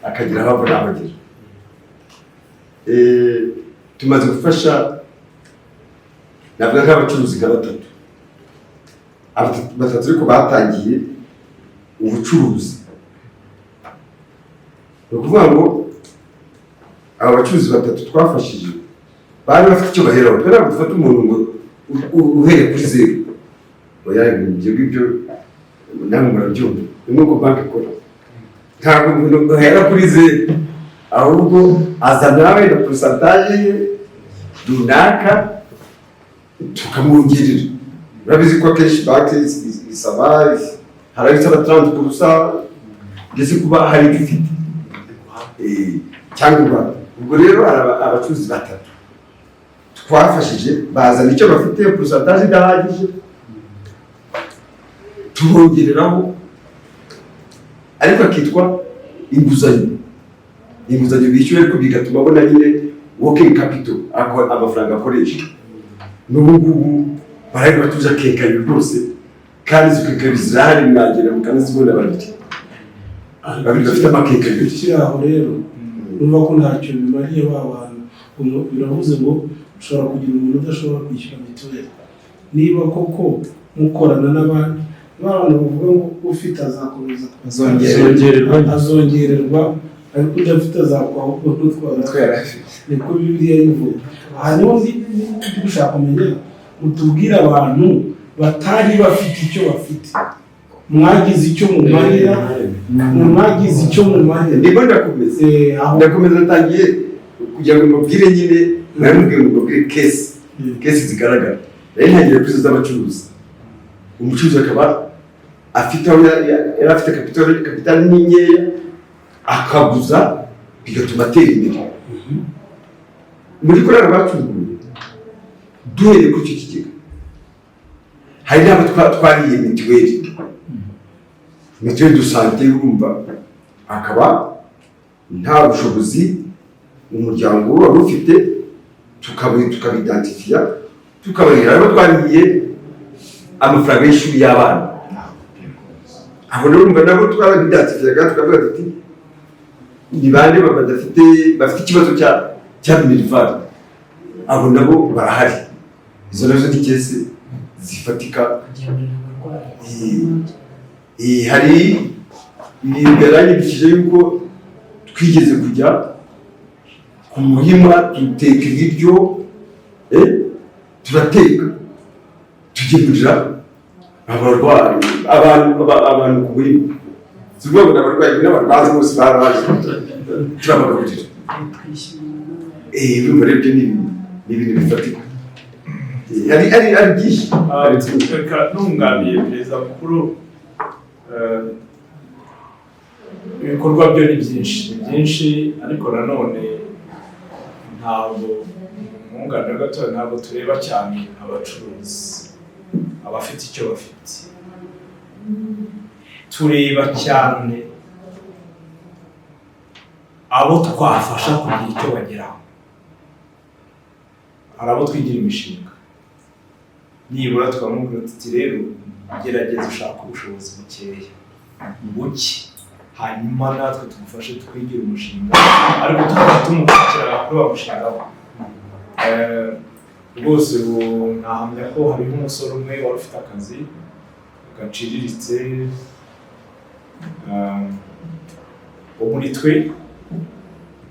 akagira aho abona abagera. Tumaze gufasha navuga nk'abacuruzi nka batatu ariko batangiye ubucuruzi. Ni ukuvuga ngo aba bacuruzi batatu twafashije bari bafite icyo baheraho. Twari gufata umuntu ngo uhere kuri zeru, oya ibyo namwe murabyumva, ni nk'uko banki ikora. Ntabwo umuntu ahera kuri zeru, ahubwo azana wenda porosantaje ye runaka tukamwongerera. Urabizi ko akenshi banki isaba hari abisaba 30% ndetse kuba hari ibyo ifite cyangwa. Ubwo rero abacuruzi batatu twafashije bazana icyo bafite porosantaje idahagije, tubongereraho, ariko akitwa inguzanyo bishyuye, ariko bigatuma abona nyine working capital, amafaranga akoresha. N'ubu ngubu barari batuza kekanye rwose, kandi zikekanye zirahari, mwagera mukanazibona babiri bafite amakekanye. Aho rero urumva ko ntacyo bimariye ba bantu. Biravuze ngo ushobora kugira umuntu udashobora kwishyura mituweli. Niba koko mukorana n'abandi n'abantu bavuga ngo ufite azakomeza azongererwa ariko udafite azakwa ahubwo ntutwara, niko Bibiliya ivuga. Aha niho ndi gushaka kumenya, mutubwire abantu batari bafite icyo bafite, mwagize icyo mumarira, mwagize icyo mumarira. Niba ndakomeza natangiye kugira ngo mbabwire nyine, naramubwiye ngo mbabwire kesi zigaragara. Rero ntangiye kuri z'abacuruzi. Umucuruzi akaba afite aho yari afite kapitali nkeya, akaguza bigatuma atera imbere. Muri Chorale Abacunguwe duhereye kuri icyo kigega, hari n'abo twariye mituweli de sante, urumva akaba nta bushobozi umuryango wari ufite, tukabidantifiya, tukabarira abo twariye amafaranga y'ishuri y'abana. Abo urumva nabo twarabidantifiyaga, tukavuga tuti ni bande bafite ikibazo cya minerivare, abo nabo barahari. Izo nazo ni kese zifatika. Hari ibintu yaranyibukije yuko twigeze kujya ku muhima duteka ibiryo, turateka tugemurira abarwayi, abantu ku muhima. Si ukuvuga ngo abarwayi n'abarwazi bose baraje turabagaburira. Urumva rero ibyo ni ibintu bifatika. Hari byinshi. Reka ntunganiye perezida mukuru, ibikorwa byo ni byinshi, ariko nanone ntabwo mwunganira gato, ntabwo tureba cyane abacuruzi, abafite icyo bafite. Tureba cyane abo twafasha kugira icyo bageraho. Hari abo twigira imishinga, nibura twamubwira tuti rero gerageza ushaka ubushobozi buke, hanyuma natwe tugufashe twigira umushinga, ariko tukaba tumukurikirana kuri wa mushinga we. Rwose ubu nahamya ko hariho umusore umwe wari ufite akazi gaciriritse wo muri twe,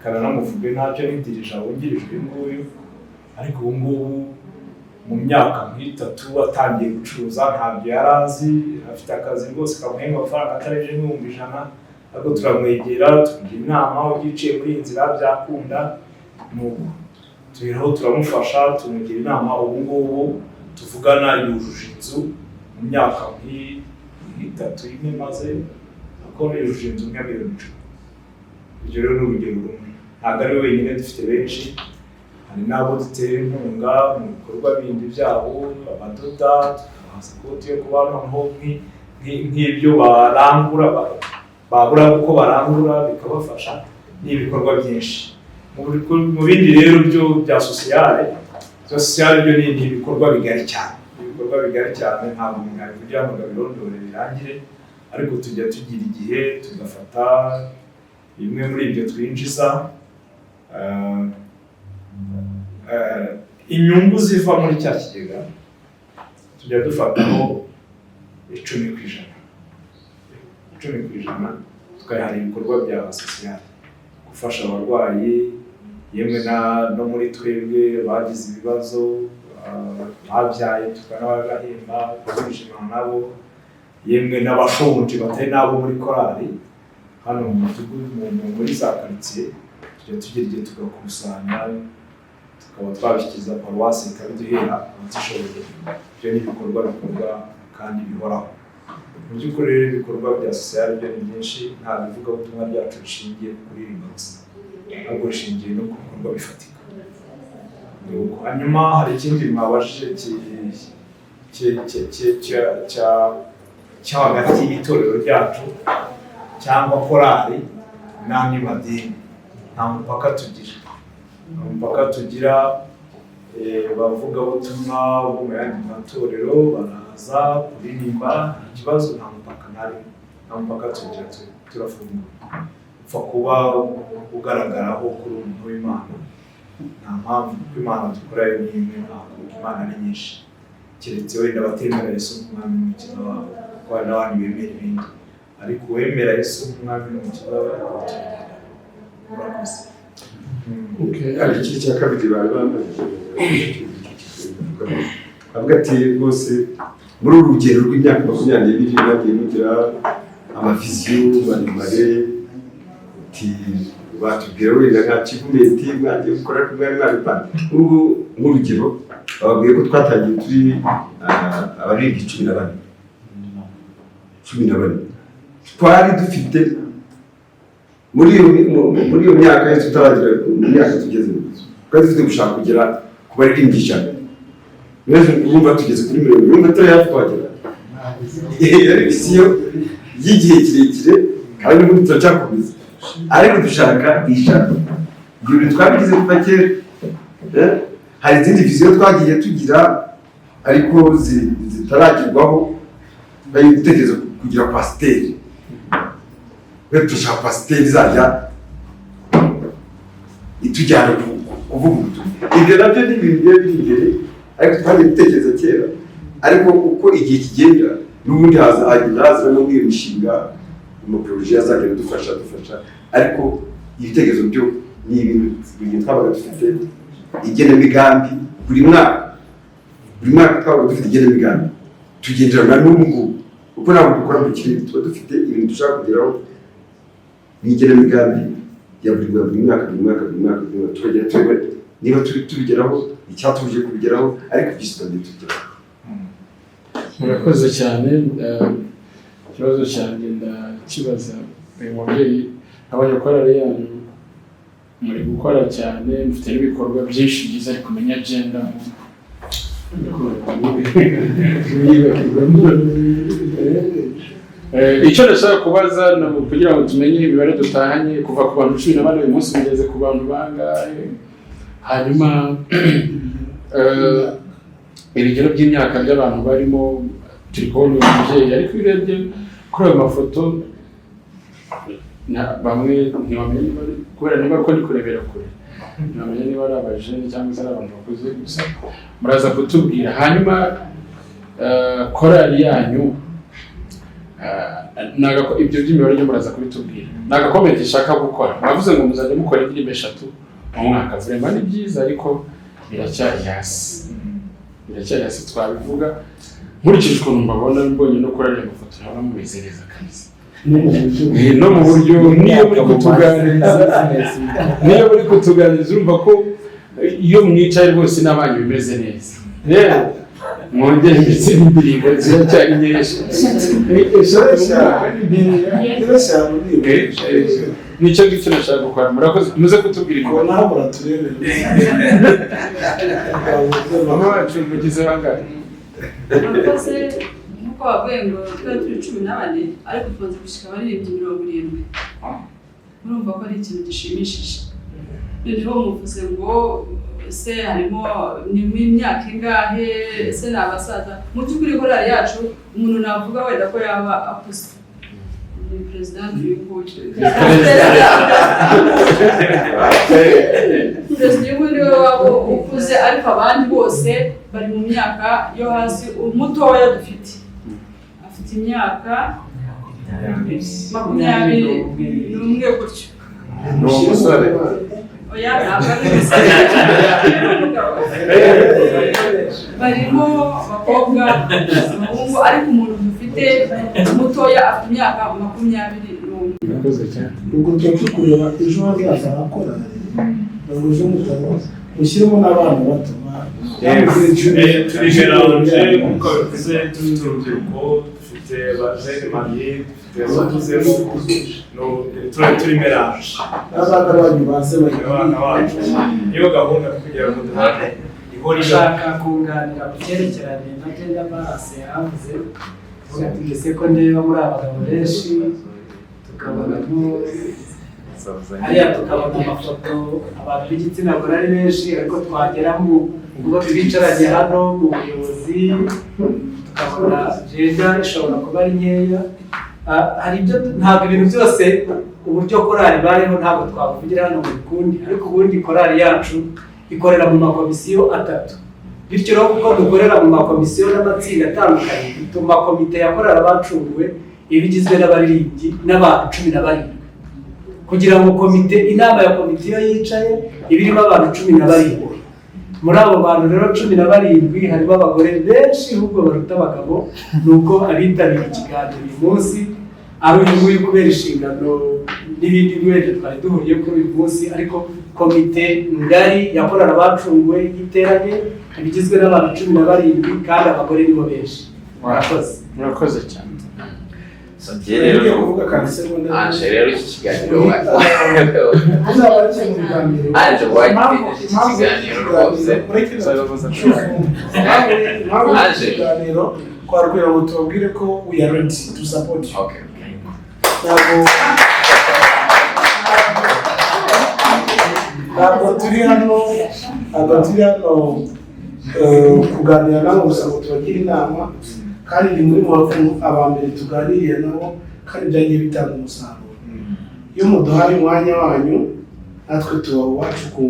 kananamuvuge ntacyo n'indirije wungirijwe uyu nguyu, ariko ubu ngubu mu myaka nk'itatu atangiye gucuruza, ntabyo yari azi, afite akazi rwose kamuhemba amafaranga atarengeje $100, ariko turamwegera tugira inama, ugiye muri iyi nzira byakunda, turiho turamufasha, tumugira inama. Ubu ngubu tuvugana yujuje inzu mu myaka nk'itatu ine maze, akora yujuje inzu nka $1,000,000. Ibyo rero ni urugero rumwe, ntabwo ari we wenyine, dufite benshi. Hari n'abo dutera inkunga mu bikorwa bindi byabo, abadoda, tukabaha sapoti yo kuba noneho nk'ibyo barangura, babura uko barangura bikabafasha. Ni ibikorwa byinshi. Mu bindi rero byo bya sosiyale byo ni ibikorwa bigari cyane. Ntabwo umuntu yabivugira ngo abirondore birangire, ariko tujya tugira igihe tugafata bimwe muri ibyo twinjiza, inyungu ziva muri cya kigega tujya dufataho 10%. 10% tukayahara ibikorwa bya sosiyale, gufasha abarwayi, yemwe no muri twebwe bagize ibibazo, babyaye tukanabahemba, tukishimana nabo, yemwe n'abashonje batari nabo muri korali hano mu mudugudu, muri za karitsiye, tujya tugira igihe tugakusanya, tukaba twabishyikiza paruwasi ikabiduhera abatishoboye. Ibyo ni ibikorwa bikorwa kandi bihoraho. Mu by'ukuri rero ibikorwa bya sosiyale byo ni byinshi, nta bivugabutumwa byacu bishingiye ku kuririmba gusa, ahubwo bishingiye no ku bikorwa bifatika. Hanyuma hari ikindi mwabajije cyo hagati y'itorero ryacu cyangwa korali n'andi madini. Nta mupaka tugira, bavugabutumwa bo mu yandi matorero baraza kuririmba, ikibazo nta mupaka tugira, turafungura. Upfa kuba ugaragaraho kuri umuntu w'Imana, nta mpamvu kuko Imana dukora yo ni imwe, ntabwo Imana ni nyinshi, keretse wenda batemera Yesu nk'umwami n'umukiza wabo, kuko hari n'abandi bemera ibindi, ariko uwemera Yesu nk'umwami n'umukiza wabo murakoze. Hari ikindi cya kabiri bari bamaze avuga ati rwose muri uru rugendo rw'imyaka 22 bagiye mugira amaviziyo maremare, batubwira wenda nka kivumenti mwagiye gukora ku mwari mwabipanga. Ubu nk'urugero bababwiye ko twatangiye turi abarenga 14 twari dufite muri iyo myaka yose tutaragira mu myaka tugeze twari dufite gushaka kugera ku baririmbyi ijana. Neza urumva tugeze kuri 100, urumva turi hafi kwagera. Yari visiyo y'igihe kirekire kandi n'ubundi turacyakomeza, ariko dushaka ijana. Ibyo twabigize kuva kera. Hari izindi visiyo twagiye tugira ariko zitaragerwaho, bari gutekereza kugira pasiteri. Dushaka pasiteri izajya itujyana kuvuga ubutumwa. Ibyo nabyo ni ibintu biri imbere, ariko twagiye gutekereza kera, ariko uko igihe kigenda n'ubundi haza no muri mishinga amaproje azagenda dufasha, ariko ibitekerezo byo ni ibintu twabaga dufite igenamigambi buri mwaka twabaga dufite igenamigambi tugenderana n'ubu ngubu, kuko ntabwo dukora mu kirere, tuba dufite ibintu dushaka kugeraho n'igenamigambi ya buri mwaka tukagera tureba niba tubigeraho, icyatuje kubigeraho, ariko byisubanye tugeraho. Murakoze cyane. Ikibazo cyanjye ndakibaza uyu mubyeyi, abanyakorale yanyu muri gukora cyane, mufite n'ibikorwa byinshi byiza, ariko kumenya agenda icyo ndashaka kubaza kugira ngo tumenye imibare dutahanye kuva ku bantu 14 uyu munsi mugeze ku bantu bangahe, hanyuma ibigero by'imyaka by'abantu barimo turi kubona uyu mubyeyi, ariko urebye kuri ayo mafoto bamwe ntibamenye kubera niba ko ndi kurebera kure, ntibamenye niba ari abajene cyangwa se ari abantu bakuze, gusa muraza kutubwira. Hanyuma korali yanyu ibyo by'imibare byo muraza kubitubwira. Ni agakomenti ishaka gukora, mwavuze ngo muzajya mukora indirimbo 3 mu mwaka. Vraiment ni byiza, ariko biracyari hasi, twabivuga nkurikije ukuntu mbabona, mbonye no kurarira amafoto nabona mubizereza kabisa, no mu buryo niyo muri kutuganiriza urumva ko iyo mwicaye rwose n'abanyu bimeze neza. Rero mwongere ndetse n'indirimbo ziracyari nyinshi, nicyo ngicyo nashaka gukora. Murakoze, muze kutubwira imibare. naho muraturebera mama wacu mugize bangahe? Murakoze, nk'uko bavuye ngo twari turi 14 ariko tumaze gushika abaririmbyi 70. Murumva ko ari ikintu gishimishije. Noneho muvuze ngo se harimo ni imyaka ingahe, se ni abasaza. Mu by'ukuri korali yacu umuntu navuga wenda ko yaba akuze, ni president w'inkuru. President w'inkuru wabo ukuze, ariko abandi bose bari mu myaka yo hasi. Umutoya dufite afite imyaka 21 gutyo. Ni umusore. Oya, ntabwo ari umusore. Barimo abakobwa, abahungu, ariko umuntu dufite umutoya afite imyaka 21. Murakoze cyane. ubwo tujya kureba ejo hazaza hakora ngo ejo mushyiremo n'abana bato turi geranje nk'uko bivuze, dufite urubyiruko, dufite bajene mariye, dufite abagezemo, turi melange. n'abana banyu baze abana bacu niyo gahunda kugira ngo duhane ihora ushaka kunganira ku cyerekeranye na gender balance yavuze, tugeze ko ndeba muri abagabo benshi, tukabonamo hariya tukabona amafoto abantu b'igitsina gore ari benshi, ariko twagera mu ubwo twicaranye hano mu buyobozi tukabona gender ishobora kuba ari nkeya, hari ibyo ntabwo ibintu byose uburyo korali bayeho ntabwo twavugira hano mu bikundi, ariko ubundi korali yacu ikorera mu makomisiyo 3. Bityo rero kuko dukorera mu makomisiyo n'amatsinda atandukanye, bituma komite ya Chorale Abacunguwe iba igizwe n'abaririmbyi n'abantu 17, kugira ngo inama ya komite iyo yicaye iba irimo abantu 17. Muri abo bantu rero 17 harimo abagore benshi ahubwo baruta abagabo, nuko abitabira ikiganiro uyu munsi ari uyu nguyu kubera inshingano n'ibindi bibazo twari duhuriye kuri uyu munsi, ariko komite ngari ya Chorale Abacunguwe iteranye igizwe n'abantu 17 kandi abagore nibo benshi. Murakoze cyane. rero iki kiganiro aje wagifite iki kiganiro rwose ikiganiro twarukugira ngo tubabwire ko we are ready to support you. Ntabwo turi hano kuganira nabo gusa ngo tubagire inama, kandi ni muri mpamvu abambere tuganiriye nabo kandi byagiye bitanga umusaruro. Iyo muduhaye umwanya wanyu natwe tuba uwacu ku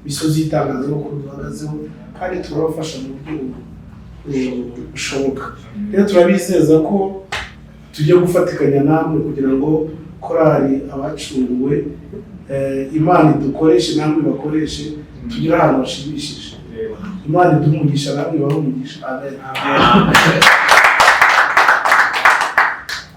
misozi y'itangazamakuru duhagazeho, kandi turabafasha mu buryo bushoboka. Rero turabizeza ko tujya gufatikanya namwe kugira ngo korali Abacunguwe Imana idukoreshe namwe bakoreshe tugire ahantu hashimishije. Imana idumugisha namwe bahumugisha. Amen.